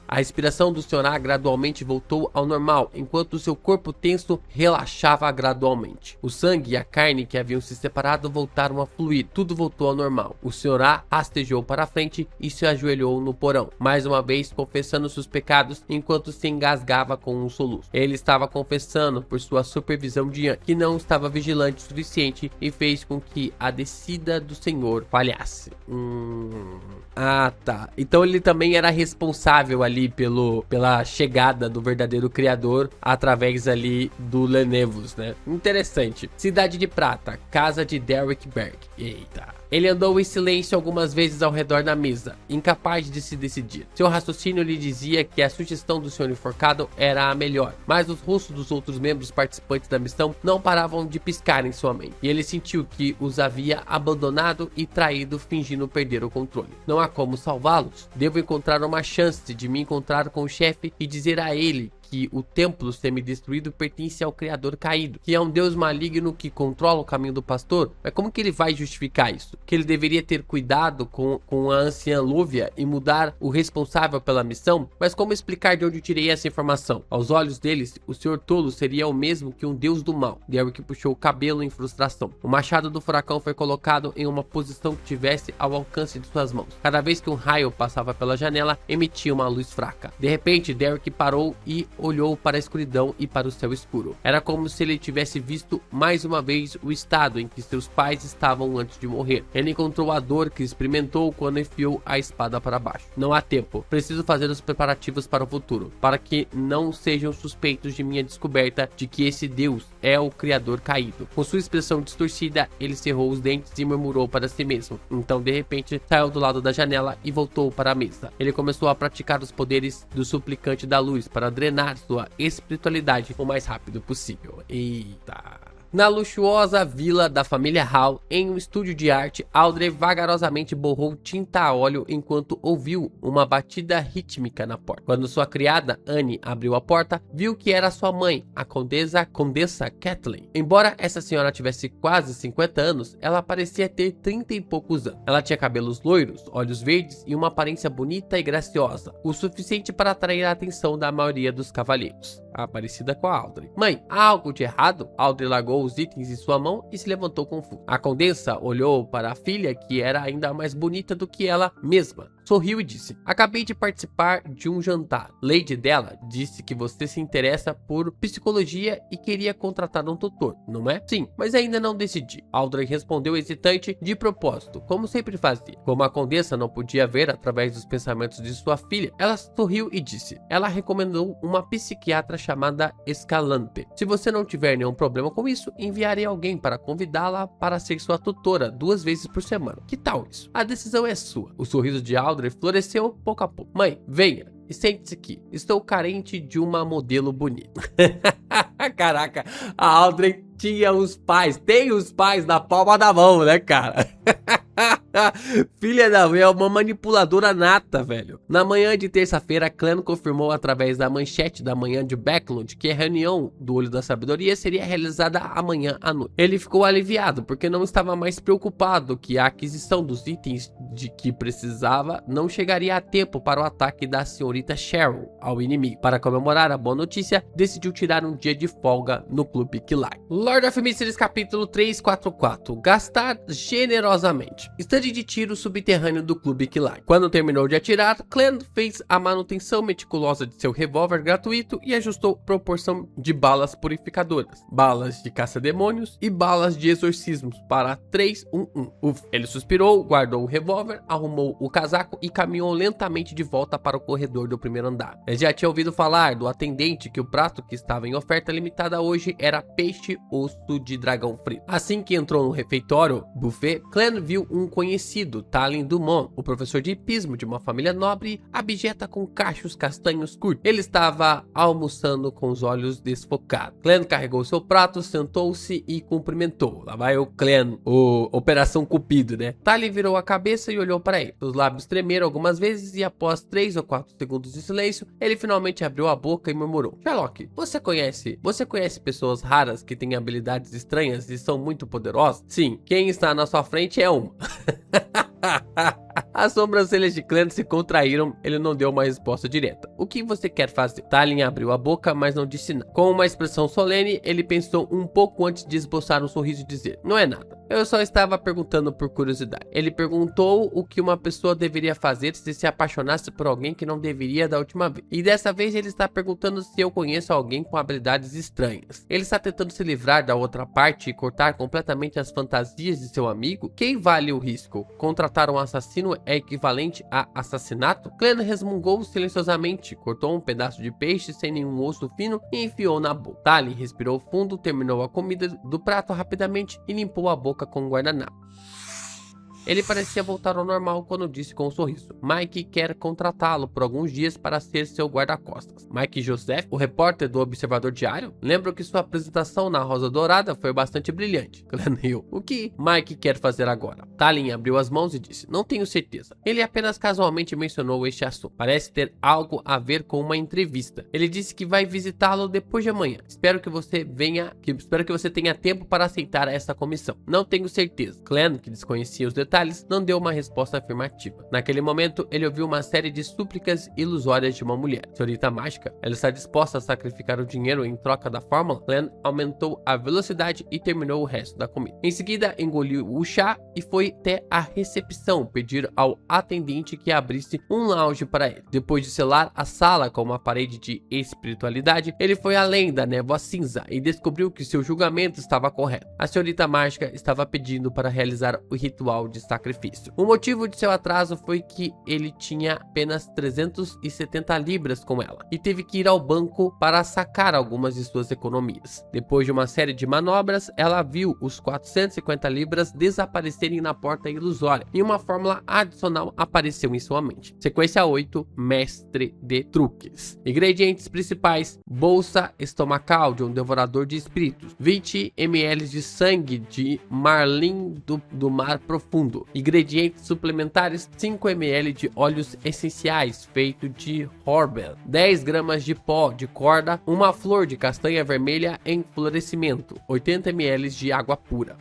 A respiração do Sr. A gradualmente voltou ao normal, enquanto seu corpo tenso relaxava gradualmente. O sangue e a carne que haviam se separado voltaram a fluir. Tudo voltou ao normal. O Sr. A rastejou para a frente e se ajoelhou no porão, mais uma vez confessando seus pecados enquanto se engasgava com um soluço. Ele estava confessando por sua supervisão de Ian, que não estava vigilante o suficiente e fez com que a descida do Senhor falhasse. Ah, tá. Então ele também era responsável ali pela chegada do verdadeiro criador através ali do Lenevus, né? Interessante. Cidade de Prata, casa de Derek Berg. Eita. Ele andou em silêncio algumas vezes ao redor da mesa, incapaz de se decidir. Seu raciocínio lhe dizia que a sugestão do Sr. Enforcado era a melhor, mas os rostos dos outros membros participantes da missão não paravam de piscar em sua mente, e ele sentiu que os havia abandonado e traído, fingindo perder o controle. Não há como salvá-los. Devo encontrar uma chance de me encontrar com o chefe e dizer a ele que o templo semi-destruído pertence ao Criador caído, que é um deus maligno que controla o caminho do pastor. Mas como que ele vai justificar isso? Que ele deveria ter cuidado com a anciã Lúvia e mudar o responsável pela missão? Mas como explicar de onde tirei essa informação? Aos olhos deles, o Sr. Tolo seria o mesmo que um deus do mal. Derek puxou o cabelo em frustração. O machado do furacão foi colocado em uma posição que tivesse ao alcance de suas mãos. Cada vez que um raio passava pela janela, emitia uma luz fraca. De repente, Derek parou e olhou para a escuridão e para o céu escuro. Era como se ele tivesse visto mais uma vez o estado em que seus pais estavam antes de morrer. Ele encontrou a dor que experimentou quando enfiou a espada para baixo. Não há tempo. Preciso fazer os preparativos para o futuro, para que não sejam suspeitos de minha descoberta de que esse Deus é o Criador caído. Com sua expressão distorcida, ele cerrou os dentes e murmurou para si mesmo. Então, de repente, saiu do lado da janela e voltou para a mesa. Ele começou a praticar os poderes do suplicante da luz para drenar sua espiritualidade o mais rápido possível. Eita. Na luxuosa vila da família Hall, em um estúdio de arte, Audrey vagarosamente borrou tinta a óleo enquanto ouviu uma batida rítmica na porta. Quando sua criada, Anne, abriu a porta, viu que era sua mãe, a condessa Kathleen. Embora essa senhora tivesse quase 50 anos, ela parecia ter 30 e poucos anos. Ela tinha cabelos loiros, olhos verdes e uma aparência bonita e graciosa, o suficiente para atrair a atenção da maioria dos cavalheiros. Parecida com a Audrey. Mãe, há algo de errado? Audrey largou pegou os itens em sua mão e se levantou confuso. A condessa olhou para a filha, que era ainda mais bonita do que ela mesma. Sorriu e disse: acabei de participar de um jantar. Lady dela disse que você se interessa por psicologia e queria contratar um tutor, não é? Sim, mas ainda não decidi. Audrey respondeu hesitante de propósito, como sempre fazia. Como a condessa não podia ver através dos pensamentos de sua filha, ela sorriu e disse: ela recomendou uma psiquiatra chamada Escalante. Se você não tiver nenhum problema com isso, enviarei alguém para convidá-la para ser sua tutora 2 vezes por semana. Que tal isso? A decisão é sua. O sorriso de Audrey floresceu pouco a pouco. Mãe, venha e sente-se aqui. Estou carente de uma modelo bonita. Caraca, a Audrey tinha os pais, tem os pais na palma da mão, né, cara? Filha da mãe, é uma manipuladora nata, velho. Na manhã de terça-feira, Clan confirmou através da manchete da manhã de Backlund que a reunião do Olho da Sabedoria seria realizada amanhã à noite. Ele ficou aliviado porque não estava mais preocupado que a aquisição dos itens de que precisava não chegaria a tempo para o ataque da senhorita Cheryl ao inimigo. Para comemorar a boa notícia, decidiu tirar um dia de folga no Clube Killar. Lord of Mysteries capítulo 344. Gastar generosamente. Estande de tiro subterrâneo do Clube Killar. Quando terminou de atirar, Clan fez a manutenção meticulosa de seu revólver gratuito e ajustou proporção de balas purificadoras, balas de caça-demônios e balas de exorcismos para 3-1-1. Ele suspirou, guardou o revólver, arrumou o casaco e caminhou lentamente de volta para o corredor do primeiro andar. Ele já tinha ouvido falar do atendente que o prato que estava em oferta limitada hoje era peixe osso de dragão frito. Assim que entrou no refeitório buffet, Clan viu um conhecido, Talin Dumont, o professor de hipismo de uma família nobre, abjeta com cachos castanhos curtos. Ele estava almoçando com os olhos desfocados. Clan carregou seu prato, sentou-se e cumprimentou. Lá vai o Clan, o Operação Cupido, né? Talin virou a cabeça e olhou para ele. Os lábios tremeram algumas vezes e após 3 ou 4 segundos de silêncio, ele finalmente abriu a boca e murmurou: Sherlock, você conhece pessoas raras que têm habilidades estranhas e são muito poderosas? Sim, quem está na sua frente é uma. As sobrancelhas de Clan se contraíram, ele não deu uma resposta direta. O que você quer fazer? Talin abriu a boca, mas não disse nada. Com uma expressão solene, ele pensou um pouco antes de esboçar um sorriso e dizer: não é nada. Eu só estava perguntando por curiosidade. Ele perguntou o que uma pessoa deveria fazer se apaixonasse por alguém que não deveria da última vez. E dessa vez ele está perguntando se eu conheço alguém com habilidades estranhas. Ele está tentando se livrar da outra parte e cortar completamente as fantasias de seu amigo? Quem vale o risco? Contratar um assassino é equivalente a assassinato? Clan resmungou silenciosamente, cortou um pedaço de peixe sem nenhum osso fino e enfiou na boca. Talin respirou fundo, terminou a comida do prato rapidamente e limpou a boca com um guardanapo. Ele parecia voltar ao normal quando disse com um sorriso: Mike quer contratá-lo por alguns dias para ser seu guarda-costas. Mike Joseph, o repórter do Observador Diário? Lembro que sua apresentação na Rosa Dourada foi bastante brilhante. Clan riu. O que Mike quer fazer agora? Talin abriu as mãos e disse: não tenho certeza. Ele apenas casualmente mencionou este assunto. Parece ter algo a ver com uma entrevista. Ele disse que vai visitá-lo depois de amanhã. Espero que você tenha tempo para aceitar essa comissão. Não tenho certeza. Clan, que desconhecia os detalhes, não deu uma resposta afirmativa. Naquele momento, ele ouviu uma série de súplicas ilusórias de uma mulher. Senhorita Mágica, ela está disposta a sacrificar o dinheiro em troca da fórmula? Clan aumentou a velocidade e terminou o resto da comida. Em seguida, engoliu o chá e foi até a recepção pedir ao atendente que abrisse um lounge para ele. Depois de selar a sala com uma parede de espiritualidade, ele foi além da névoa cinza e descobriu que seu julgamento estava correto. A senhorita Mágica estava pedindo para realizar o ritual de sacrifício. O motivo de seu atraso foi que ele tinha apenas 370 libras com ela e teve que ir ao banco para sacar algumas de suas economias. Depois de uma série de manobras, ela viu os 450 libras desaparecerem na porta ilusória e uma fórmula adicional apareceu em sua mente. Sequência 8, Mestre de Truques. Ingredientes principais: bolsa estomacal de um devorador de espíritos, 20 ml de sangue de marlim do mar profundo, Segundo, ingredientes suplementares: 5 ml de óleos essenciais feito de Horbel, 10 gramas de pó de corda, uma flor de castanha vermelha em florescimento, 80 ml de água pura.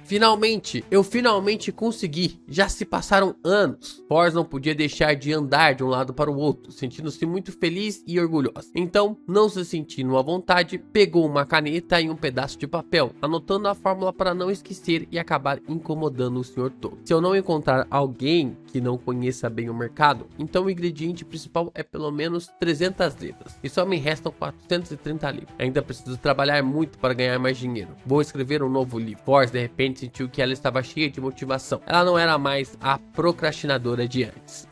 Eu finalmente consegui. Já se passaram anos. Force não podia deixar de andar de um lado para o outro, sentindo-se muito feliz e orgulhosa. Então, não se sentindo à vontade, pegou uma caneta e um pedaço de papel, anotando a fórmula para não esquecer e acabar incomodando o Sr. Toad. Se eu não encontrar alguém que não conheça bem o mercado, então o ingrediente principal é pelo menos 300 libras. E só me restam 430 libras. Ainda preciso trabalhar muito para ganhar mais dinheiro. Vou escrever um novo livro. Force de repente sentiu que ela estava cheia de motivação. Ela não era mais a procrastinadora de antes.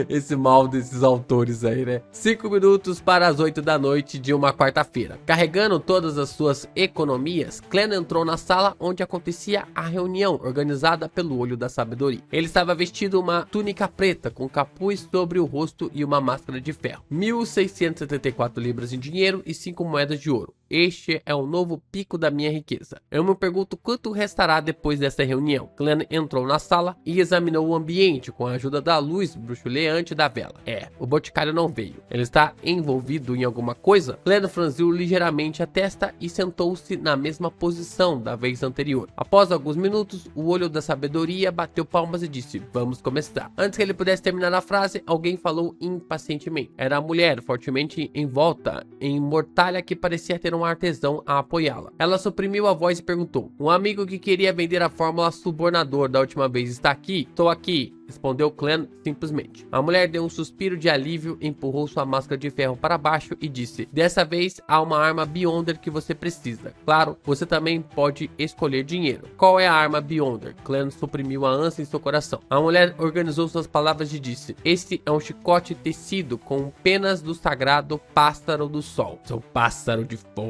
Esse mal desses autores aí, né? 5 minutos para as 8 da noite de uma quarta-feira. Carregando todas as suas economias, Clem entrou na sala onde acontecia a reunião organizada pelo Olho da Sabedoria. Ele estava vestido uma túnica preta com capuz sobre o rosto e uma máscara de ferro. 1.674 libras em dinheiro e 5 moedas de ouro. Este é o novo pico da minha riqueza. Eu me pergunto quanto restará depois dessa reunião. Clem entrou na sala e examinou o ambiente com a ajuda da luz bruxuleante da vela. O boticário não veio. Ele está envolvido em alguma coisa? Clem franziu ligeiramente a testa e sentou-se na mesma posição da vez anterior. Após alguns minutos, o Olho da Sabedoria bateu palmas e disse: "Vamos começar." Antes que ele pudesse terminar a frase, alguém falou impacientemente. Era a mulher, fortemente envolta em mortalha, que parecia ter um artesão a apoiá-la. Ela suprimiu a voz e perguntou: "Um amigo que queria vender a fórmula subornador da última vez está aqui?" "Estou aqui", respondeu Clem simplesmente. A mulher deu um suspiro de alívio, empurrou sua máscara de ferro para baixo e disse: "Dessa vez há uma arma Beyonder que você precisa. Claro, você também pode escolher dinheiro." "Qual é a arma Beyonder?" Clem suprimiu a ânsia em seu coração. A mulher organizou suas palavras e disse: "Este é um chicote tecido com penas do sagrado pássaro do sol." Seu pássaro de fogo.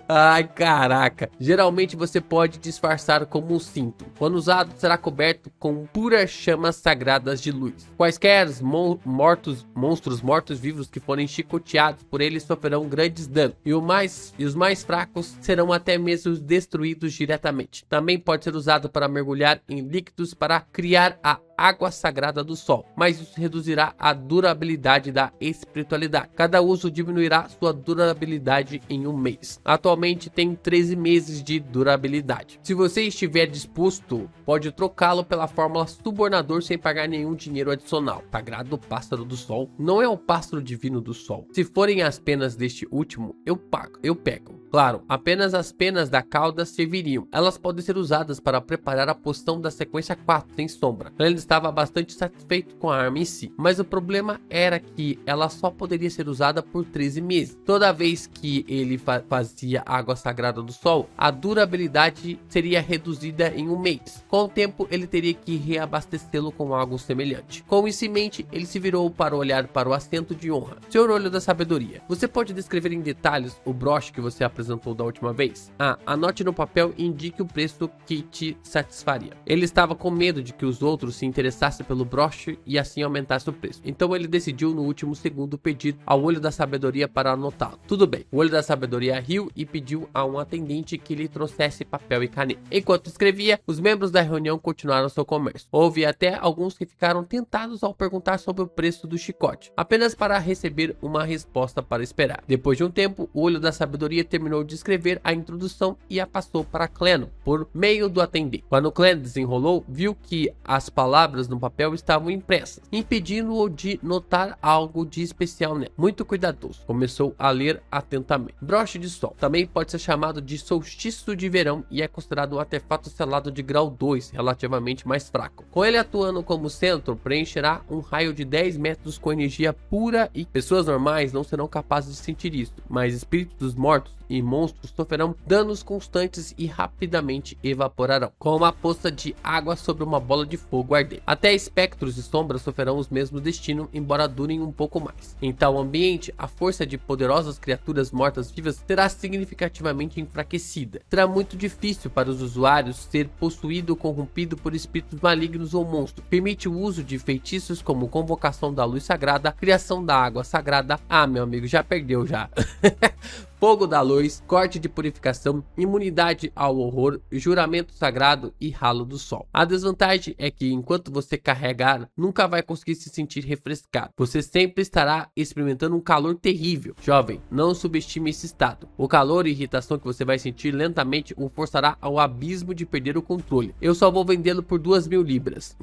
Ai, caraca. Geralmente você pode disfarçar como um cinto. Quando usado, será coberto com puras chamas sagradas de luz. Quaisquer monstros mortos-vivos que forem chicoteados por ele sofrerão grandes danos, e os mais fracos serão até mesmo destruídos diretamente. Também pode ser usado para mergulhar em líquidos para criar a água sagrada do sol, mas isso reduzirá a durabilidade da espiritualidade. Cada uso diminuirá sua durabilidade em um mês. Atualmente tem 13 meses de durabilidade. Se você estiver disposto, pode trocá-lo pela fórmula subornador sem pagar nenhum dinheiro adicional. Sagrado pássaro do sol não é o pássaro divino do sol. Se forem as penas deste último, eu pego. Claro, apenas as penas da cauda serviriam. Elas podem ser usadas para preparar a poção da sequência 4, sem sombra. Ele estava bastante satisfeito com a arma em si, mas o problema era que ela só poderia ser usada por 13 meses. Toda vez que ele fazia água sagrada do sol, a durabilidade seria reduzida em um mês. Com o tempo, ele teria que reabastecê-lo com algo semelhante. Com isso em mente, ele se virou para olhar para o assento de honra. Senhor Olho da Sabedoria, você pode descrever em detalhes o broche que você apresentou da última vez? Anote no papel e indique o preço que te satisfaria. Ele estava com medo de que os outros se interessassem pelo broche e assim aumentasse o preço. Então ele decidiu no último segundo pedir ao Olho da Sabedoria para anotá-lo. Tudo bem. O Olho da Sabedoria riu e pediu a um atendente que lhe trouxesse papel e caneta. Enquanto escrevia, os membros da reunião continuaram seu comércio. Houve até alguns que ficaram tentados ao perguntar sobre o preço do chicote, apenas para receber uma resposta para esperar. Depois de um tempo, o Olho da Sabedoria terminou de escrever a introdução e a passou para Clem por meio do atendente. Quando Clem desenrolou, viu que as palavras no papel estavam impressas, impedindo-o de notar algo de especial nela. Muito cuidadoso, começou a ler atentamente. Broche de sol também pode ser chamado de solstício de verão e é considerado um artefato selado de grau 2, relativamente mais fraco. Com ele atuando como centro, preencherá um raio de 10 metros com energia pura, e pessoas normais não serão capazes de sentir isso, mas espíritos dos mortos e monstros sofrerão danos constantes e rapidamente evaporarão, como uma poça de água sobre uma bola de fogo ardente. Até espectros e sombras sofrerão os mesmos destinos, embora durem um pouco mais. Em tal ambiente, a força de poderosas criaturas mortas-vivas será significativamente enfraquecida. Será muito difícil para os usuários ser possuído ou corrompido por espíritos malignos ou monstros. Permite o uso de feitiços como convocação da luz sagrada, criação da água sagrada. Meu amigo, já perdeu já. fogo da luz, corte de purificação, imunidade ao horror, juramento sagrado e ralo do sol. A desvantagem é que enquanto você carregar, nunca vai conseguir se sentir refrescado. Você sempre estará experimentando um calor terrível. Jovem, não subestime esse estado. O calor e irritação que você vai sentir lentamente o forçará ao abismo de perder o controle. Eu só vou vendê-lo por 2.000 libras.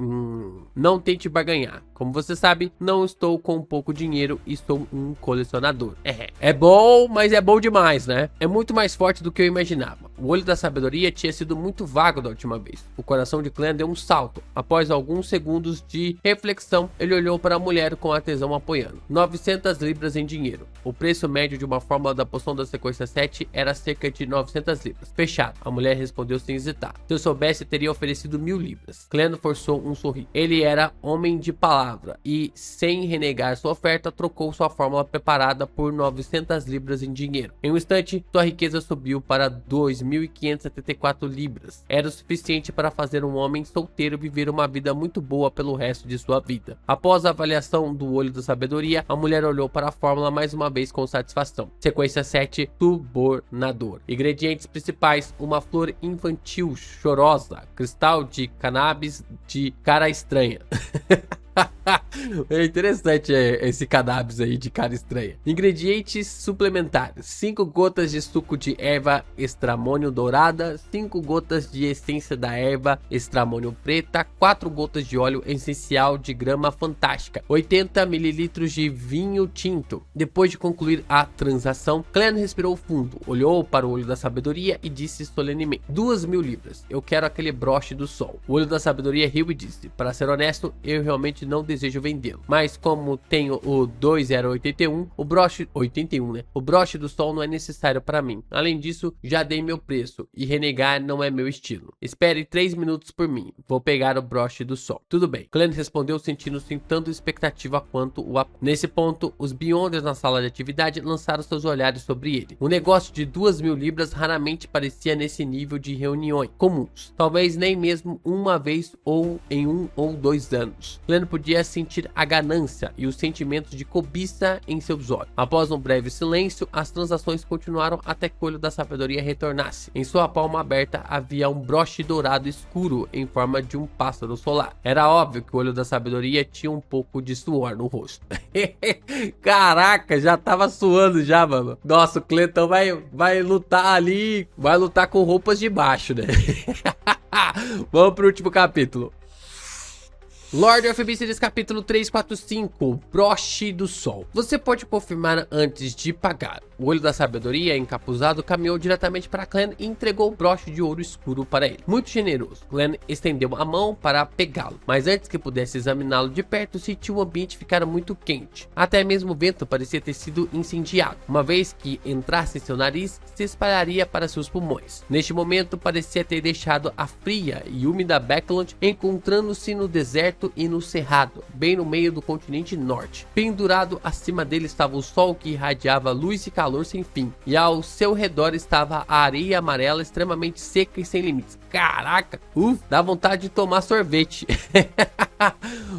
Não tente barganhar. Como você sabe, não estou com pouco dinheiro e sou um colecionador. É bom, mas é bom demais, né? É muito mais forte do que eu imaginava. O olho da sabedoria tinha sido muito vago da última vez. O coração de Clan deu um salto. Após alguns segundos de reflexão, ele olhou para a mulher com a tesão apoiando. 900 libras em dinheiro. O preço médio de uma fórmula da poção da sequência 7 era cerca de 900 libras. Fechado. A mulher respondeu sem hesitar. Se eu soubesse, teria oferecido 1.000 libras. Clan forçou um sorriso. Ele era homem de palavra e, sem renegar sua oferta, trocou sua fórmula preparada por 900 libras em dinheiro. Em um instante, sua riqueza subiu para 2.574 libras. Era o suficiente para fazer um homem solteiro viver uma vida muito boa pelo resto de sua vida. Após a avaliação do olho da sabedoria, a mulher olhou para a fórmula mais uma vez com satisfação. Sequência 7, subornador. Ingredientes principais: uma flor infantil chorosa, cristal de cannabis de cara estranha. É interessante esse cannabis aí de cara estranha. Ingredientes suplementares: 5 gotas de suco de erva estramônio dourada, 5 gotas de essência da erva estramônio preta, 4 gotas de óleo essencial de grama fantástica, 80 ml de vinho tinto. Depois de concluir a transação, Clan respirou fundo, olhou para o olho da sabedoria e disse solenemente: 2.000 libras. Eu quero aquele broche do sol. O olho da sabedoria riu e disse: para ser honesto, eu realmente não desejo vendê-lo, mas como tenho o 2081, o broche 81, né? O broche do sol não é necessário para mim. Além disso, já dei meu preço e renegar não é meu estilo. Espere 3 minutos por mim. Vou pegar o broche do sol. Tudo bem. Clan respondeu, sentindo-se tanto expectativa quanto o Nesse ponto, os Beyonders na sala de atividade lançaram seus olhares sobre ele. O negócio de 2.000 libras raramente parecia nesse nível de reuniões comuns. Talvez nem mesmo uma vez ou em 1 ou 2 anos. Clan podia sentir a ganância e os sentimentos de cobiça em seus olhos. Após um breve silêncio, as transações continuaram até que o olho da sabedoria retornasse. Em sua palma aberta havia um broche dourado escuro em forma de um pássaro solar. Era óbvio que o olho da sabedoria tinha um pouco de suor no rosto. Caraca, já tava suando já, mano. Nossa, o Cletão vai lutar ali, vai lutar com roupas de baixo, né? Vamos pro último capítulo. Lord of Mysteries capítulo 345, Broche do Sol. Você pode confirmar antes de pagar. O olho da sabedoria, encapuzado, caminhou diretamente para Clan e entregou o broche de ouro escuro para ele. Muito generoso, Clan estendeu a mão para pegá-lo, mas antes que pudesse examiná-lo de perto, sentiu o ambiente ficar muito quente. Até mesmo o vento parecia ter sido incendiado. Uma vez que entrasse em seu nariz, se espalharia para seus pulmões. Neste momento, parecia ter deixado a fria e úmida Backland, encontrando-se no deserto e no cerrado, bem no meio do continente norte. Pendurado acima dele estava o sol que irradiava luz e calor sem fim, e ao seu redor estava a areia amarela extremamente seca e sem limites. Caraca, dá vontade de tomar sorvete.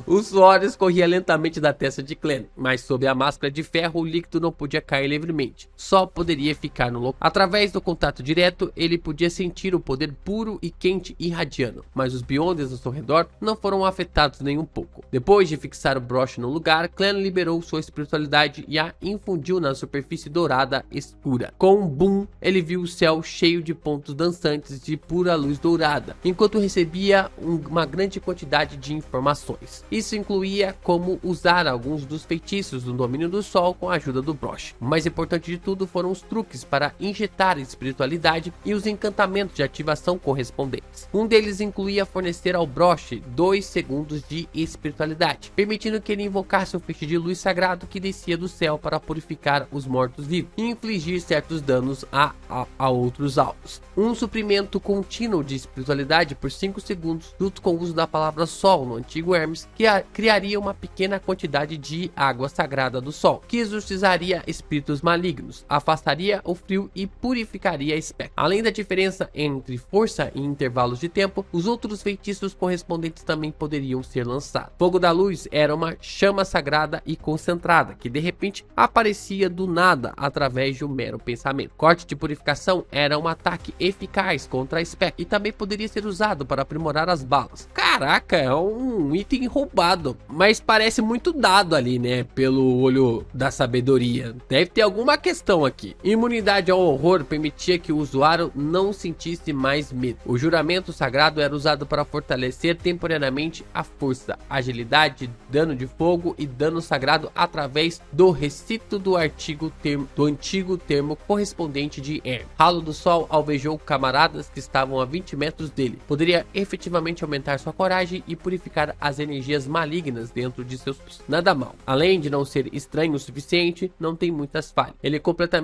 O suor escorria lentamente da testa de Clan, mas sob a máscara de ferro o líquido não podia cair livremente, só poderia ficar no local. Através do contato direto, ele podia sentir o poder puro e quente irradiando, mas os Beyonders ao seu redor não foram afetados nem um pouco. Depois de fixar o broche no lugar, Clan liberou sua espiritualidade e a infundiu na superfície dourada escura. Com um boom, ele viu o céu cheio de pontos dançantes de pura luz dourada, enquanto recebia uma grande quantidade de informações. Isso incluía como usar alguns dos feitiços do domínio do sol com a ajuda do broche. O mais importante de tudo foram os truques para injetar espiritualidade e os encantamentos de ativação correspondentes. Um deles incluía fornecer ao broche 2 segundos de espiritualidade, permitindo que ele invocasse um feixe de luz sagrado que descia do céu para purificar os mortos-vivos e infligir certos danos a outros alvos. Um suprimento contínuo de espiritualidade por 5 segundos, junto com o uso da palavra sol no antigo Hermes, que criaria uma pequena quantidade de água sagrada do sol, que exorcizaria espíritos malignos, afastaria o frio e purificaria espectros. Além da diferença entre força e intervalos de tempo, os outros feitiços correspondentes também poderiam ser lançados. Fogo da Luz era uma chama sagrada e concentrada, que de repente aparecia do nada através de um mero pensamento. Corte de Purificação era um ataque eficaz contra espectros e também poderia ser usado para aprimorar as balas. Caraca, é um item roubado, mas parece muito dado ali, né, pelo olho da sabedoria. Deve ter alguma questão aqui. Imunidade ao horror permitia que o usuário não sentisse mais medo. O juramento sagrado era usado para fortalecer temporariamente a força, agilidade, dano de fogo e dano sagrado através do recito do antigo termo correspondente de Hermes. Ralo do Sol alvejou camaradas que estavam a 20 metros dele. Poderia efetivamente aumentar sua coragem e purificar as energias malignas dentro de seus pulsos. Nada mal. Além de não ser estranho o suficiente, não tem muitas falhas. Ele complementa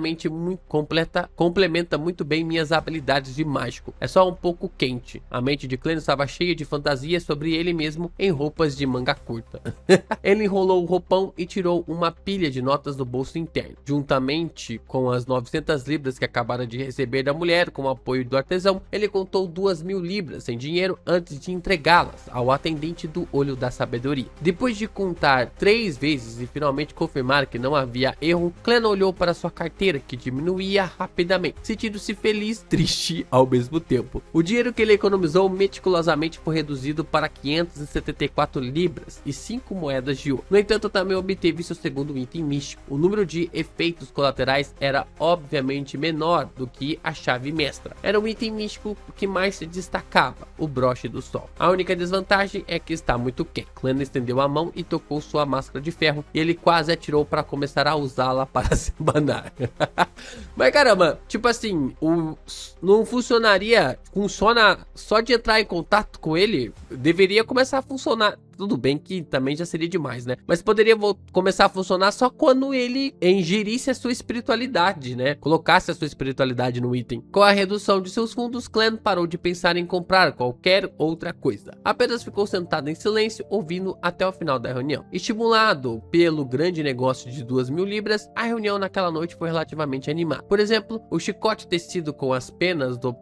muito bem minhas habilidades de mágico. É só um pouco quente. A mente de Clênio estava cheia de fantasias sobre ele mesmo em roupas de manga curta. Ele enrolou o roupão e tirou uma pilha de notas do bolso interno. Juntamente com as 900 libras que acabara de receber da mulher com o apoio do artesão, ele contou 2.000 libras em dinheiro antes de entregá-las ao atendente do Olho da Sabedoria. Depois de contar 3 vezes e finalmente confirmar que não havia erro, Clênio olhou para sua carteira, que diminuía rapidamente, sentindo-se feliz e triste ao mesmo tempo. O dinheiro que ele economizou meticulosamente foi reduzido para 574 libras e 5 moedas de ouro. No entanto, também obteve seu segundo item místico. O número de efeitos colaterais era obviamente menor do que a chave mestra. Era um item místico que mais se destacava, o broche do sol. A única desvantagem é que está muito quente. Clênio estendeu a mão e tocou sua máscara de ferro, e ele quase atirou para começar a usá-la para se abanar. Mas caramba, tipo assim, não funcionaria, funciona só de entrar em contato com ele, deveria começar a funcionar. Tudo bem que também já seria demais, né? Mas poderia começar a funcionar só quando ele ingerisse a sua espiritualidade, né? Colocasse a sua espiritualidade no item. Com a redução de seus fundos, Clênio parou de pensar em comprar qualquer outra coisa. Apenas ficou sentado em silêncio, ouvindo até o final da reunião. Estimulado pelo grande negócio de 2.000 libras, a reunião naquela noite foi relativamente animada. Por exemplo, o chicote tecido com as penas do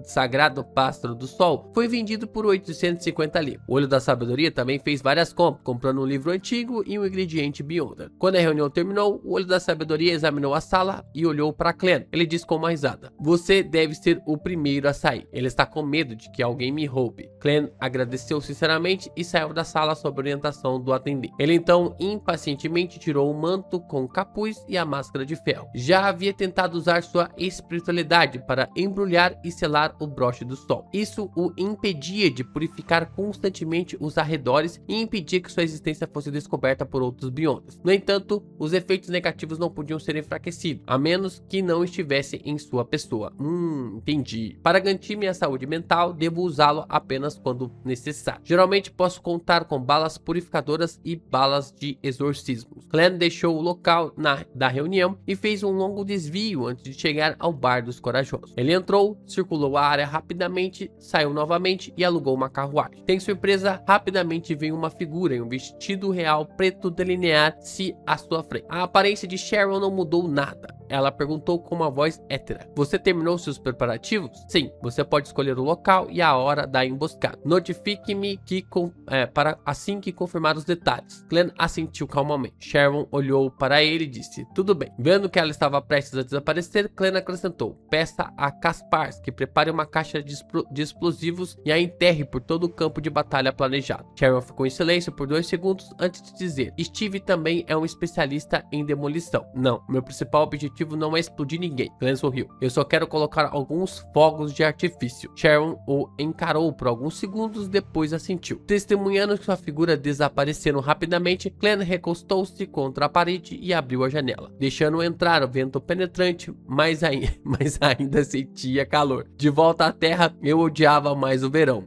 sagrado pássaro do sol foi vendido por 850 libras. O Olho da Sabedoria também fez várias compras, comprando um livro antigo e um ingrediente Beyonder. Quando a reunião terminou, o Olho da Sabedoria examinou a sala e olhou para Clênio. Ele disse com uma risada: "Você deve ser o primeiro a sair. Ele está com medo de que alguém me roube." Clênio agradeceu sinceramente e saiu da sala sob orientação do atendente. Ele então impacientemente tirou o manto com o capuz e a máscara de ferro. Já havia tentado usar sua espiritualidade para embrulhar e selar o broche do sol. Isso o impedia de purificar constantemente os arredores e impedir que sua existência fosse descoberta por outros Beyonders. No entanto, os efeitos negativos não podiam ser enfraquecidos, a menos que não estivesse em sua pessoa. Entendi. Para garantir minha saúde mental, devo usá-lo apenas quando necessário. Geralmente posso contar com balas purificadoras e balas de exorcismo. Clênio deixou o local da reunião e fez um longo desvio antes de chegar ao Bar dos Corajosos. Ele entrou, circulou a área rapidamente, saiu novamente e alugou uma carruagem. Sem surpresa, rapidamente veio uma figura em um vestido real preto delinear-se à sua frente. A aparência de Sharon não mudou nada. Ela perguntou com uma voz hétera: "Você terminou seus preparativos?" "Sim, você pode escolher o local e a hora da emboscada. Notifique-me para assim que confirmar os detalhes." Clênio assentiu calmamente. Sharon olhou para ele e disse: "Tudo bem." Vendo que ela estava prestes a desaparecer, Clênio acrescentou: "Peça a Caspars que prepare uma caixa de explosivos e a enterre por todo o campo de batalha planejado." Sharon ficou em silêncio por 2 segundos antes de dizer: "Steve também é um especialista em demolição." "Não, meu principal objetivo não é explodir ninguém." Clênio sorriu. "Eu só quero colocar alguns fogos de artifício." Sharon o encarou por alguns segundos, depois assentiu. Testemunhando que sua figura desapareceram rapidamente, Clênio recostou-se contra a parede e abriu a janela, deixando entrar o vento penetrante, mas ainda sentia calor. "De volta à terra, eu odiava mais o verão.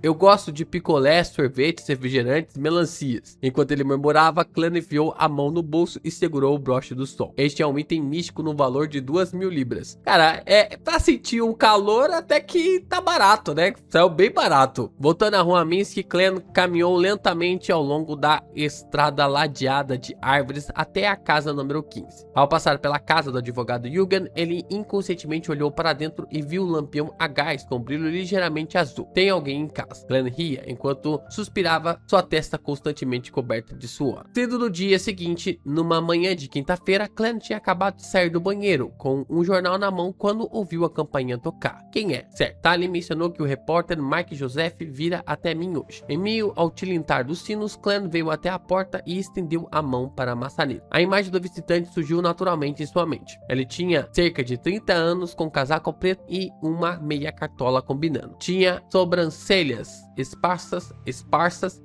Eu gosto de picolé, sorvetes, refrigerantes, melancias." Enquanto ele murmurava, Clênio enfiou a mão no bolso e segurou o broche do sol. Este é um item místico místico no valor de 2.000 libras. Cara, pra sentir um calor até que tá barato, né? Saiu bem barato. Voltando à rua Minsk, Clem caminhou lentamente ao longo da estrada ladeada de árvores até a casa número 15. Ao passar pela casa do advogado Yugen, ele inconscientemente olhou para dentro e viu um lampião a gás com brilho ligeiramente azul. Tem alguém em casa. Clem ria enquanto suspirava, sua testa constantemente coberta de suor. Cedo no dia seguinte, numa manhã de quinta-feira, Clem tinha acabado de sair do banheiro com um jornal na mão quando ouviu a campainha tocar. Quem é? Certo. Tali mencionou que o repórter Mike Joseph vira até mim hoje. Em meio ao tilintar dos sinos, Clem veio até a porta e estendeu a mão para a maçaneta. A imagem do visitante surgiu naturalmente em sua mente. Ele tinha cerca de 30 anos, com casaco preto e uma meia cartola combinando. Tinha sobrancelhas esparsas,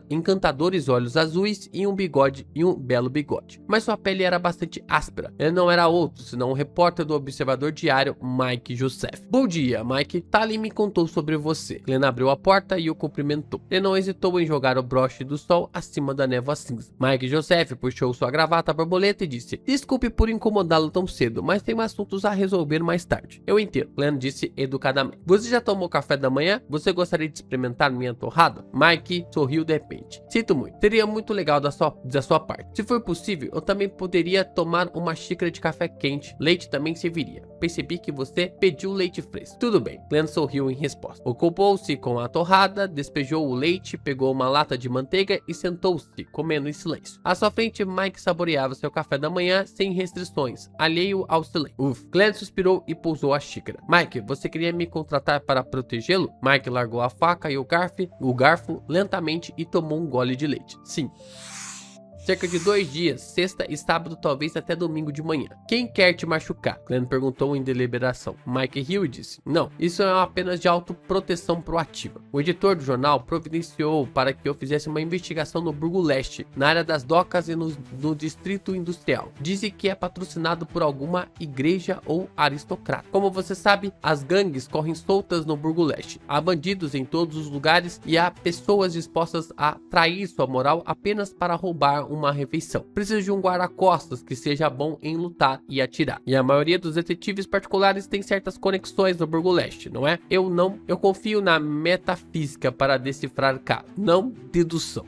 encantadores olhos azuis e um belo bigode. Mas sua pele era bastante áspera. Ele não era outro, senão o repórter do Observador Diário, Mike Joseph. Bom dia, Mike. Tali me contou sobre você. Glenn abriu a porta e o cumprimentou. Ele não hesitou em jogar o broche do sol acima da névoa cinza. Mike Joseph puxou sua gravata borboleta e disse: desculpe por incomodá-lo tão cedo, mas tenho assuntos a resolver mais tarde. Eu entendo, Glenn disse educadamente. Você já tomou café da manhã? Você gostaria de experimentar minha torrada? Mike sorriu de repente. Sinto muito. Seria muito legal da sua parte. Se for possível, eu também poderia tomar uma xícara de café quente. Leite também serviria. Percebi que você pediu leite fresco. Tudo bem. Glenn sorriu em resposta. Ocupou-se com a torrada, despejou o leite, pegou uma lata de manteiga e sentou-se, comendo em silêncio. À sua frente, Mike saboreava seu café da manhã sem restrições, alheio ao silêncio. Glenn suspirou e pousou a xícara. Mike, você queria me contratar para protegê-lo? Mike largou a faca e o garfo lentamente e tomou um gole de leite. Sim. Cerca de 2 dias, sexta e sábado, talvez até domingo de manhã. Quem quer te machucar? Glenn perguntou em deliberação. Mike riu e disse: não, isso é apenas de autoproteção proativa. O editor do jornal providenciou para que eu fizesse uma investigação no Burgo Leste, na área das docas e no distrito industrial. Disse que é patrocinado por alguma igreja ou aristocrata. Como você sabe, as gangues correm soltas no Burgo Leste. Há bandidos em todos os lugares e há pessoas dispostas a trair sua moral apenas para roubar uma refeição. Preciso de um guarda-costas que seja bom em lutar e atirar. E a maioria dos detetives particulares tem certas conexões no Burgo Leste, não é? Eu confio na metafísica para decifrar casos, não dedução.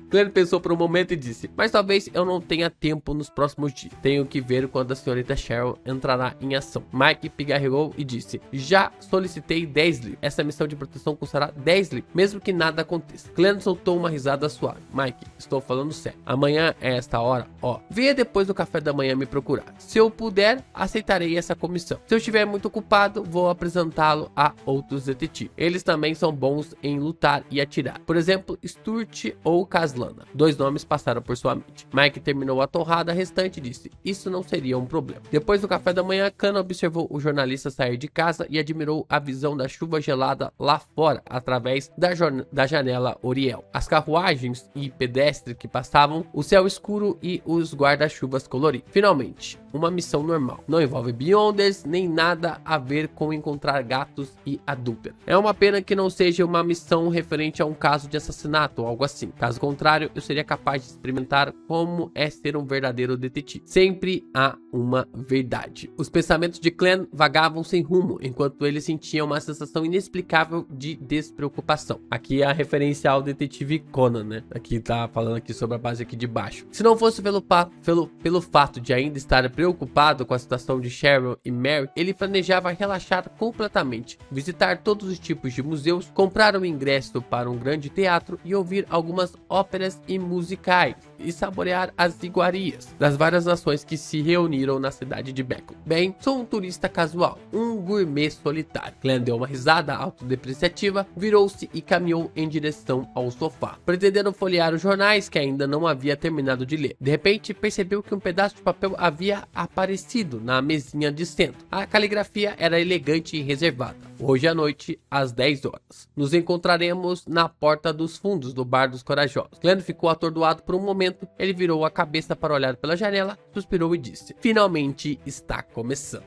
Glenn pensou por um momento e disse: mas talvez eu não tenha tempo nos próximos dias. Tenho que ver quando a senhorita Cheryl entrará em ação. Mike pigarreou e disse: já solicitei 10 livros. Essa missão de proteção custará 10 livros, mesmo que nada aconteça. Glenn soltou uma risada suave. Mike, estou falando sério. Amanhã é esta hora, venha depois do café da manhã me procurar. Se eu puder, aceitarei essa comissão. Se eu estiver muito ocupado, vou apresentá-lo a outros detetives. Eles também são bons em lutar e atirar. Por exemplo, Stuart ou Caslana. 2 nomes passaram por sua mente. Mike terminou a torrada restante e disse: isso não seria um problema. Depois do café da manhã, Kana observou o jornalista sair de casa e admirou a visão da chuva gelada lá fora, através da janela Oriel. As carruagens e pedestres que passavam, o céu escuro e os guarda-chuvas coloridos. Finalmente, uma missão normal. Não envolve Beyonders, nem nada a ver com encontrar gatos e adúltera. É uma pena que não seja uma missão referente a um caso de assassinato ou algo assim. Caso contrário, eu seria capaz de experimentar como é ser um verdadeiro detetive. Sempre há uma verdade. Os pensamentos de Glenn vagavam sem rumo, enquanto ele sentia uma sensação inexplicável de despreocupação. Aqui é a referência ao detetive Conan, né? Aqui tá falando aqui sobre a base aqui de baixo. Se não fosse pelo fato de ainda estar preocupado com a situação de Cheryl e Mary, ele planejava relaxar completamente, visitar todos os tipos de museus, comprar um ingresso para um grande teatro e ouvir algumas óperas e musicais, e saborear as iguarias das várias nações que se reuniram na cidade de Beckham. Bem, sou um turista casual, um gourmet solitário. Glenn deu uma risada autodepreciativa, virou-se e caminhou em direção ao sofá, pretendendo folhear os jornais que ainda não havia terminado de ler. De repente, percebeu que um pedaço de papel havia aparecido na mesinha de centro. A caligrafia era elegante e reservada. Hoje à noite, às 10 horas. Nos encontraremos na porta dos fundos do Bar dos Corajosos. Glenn ficou atordoado por um momento. Ele virou a cabeça para olhar pela janela, suspirou e disse: finalmente está começando.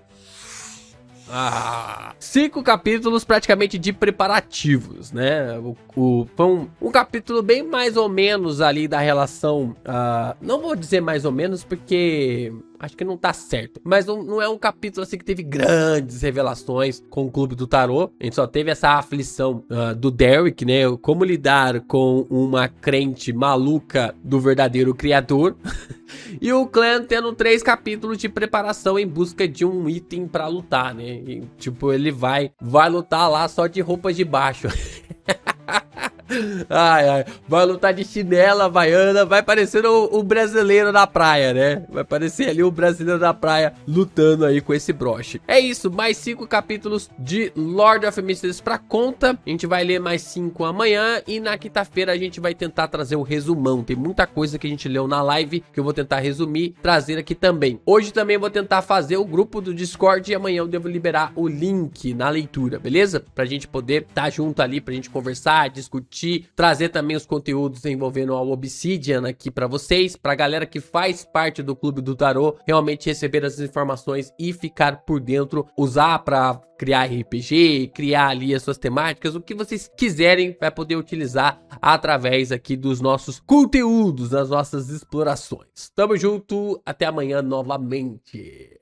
5 capítulos praticamente de preparativos, né? Foi um capítulo bem mais ou menos ali da relação. Não vou dizer mais ou menos porque acho que não tá certo. Mas não é um capítulo assim que teve grandes revelações com o Clube do Tarô. A gente só teve essa aflição do Derek, né? Como lidar com uma crente maluca do verdadeiro criador. E o clã tendo 3 capítulos de preparação em busca de um item pra lutar, né? E, tipo, ele vai lutar lá só de roupas de baixo. Ai, vai lutar de chinela havaiana, vai parecer o brasileiro na praia, né? Vai parecer ali o brasileiro na praia lutando aí com esse broche. É isso, mais 5 capítulos de Lord of Mysteries pra conta. A gente vai ler mais 5 amanhã e na quinta-feira a gente vai tentar trazer o resumão. Tem muita coisa que a gente leu na live que eu vou tentar resumir, trazer aqui também. Hoje também vou tentar fazer o grupo do Discord e amanhã eu devo liberar o link na leitura, beleza? Pra gente poder estar junto ali, pra gente conversar, discutir, trazer também os conteúdos envolvendo a Obsidian aqui pra vocês, pra galera que faz parte do Clube do Tarô, realmente receber as informações e ficar por dentro, usar pra criar RPG, criar ali as suas temáticas, o que vocês quiserem, vai poder utilizar através aqui dos nossos conteúdos, das nossas explorações. Tamo junto, até amanhã novamente.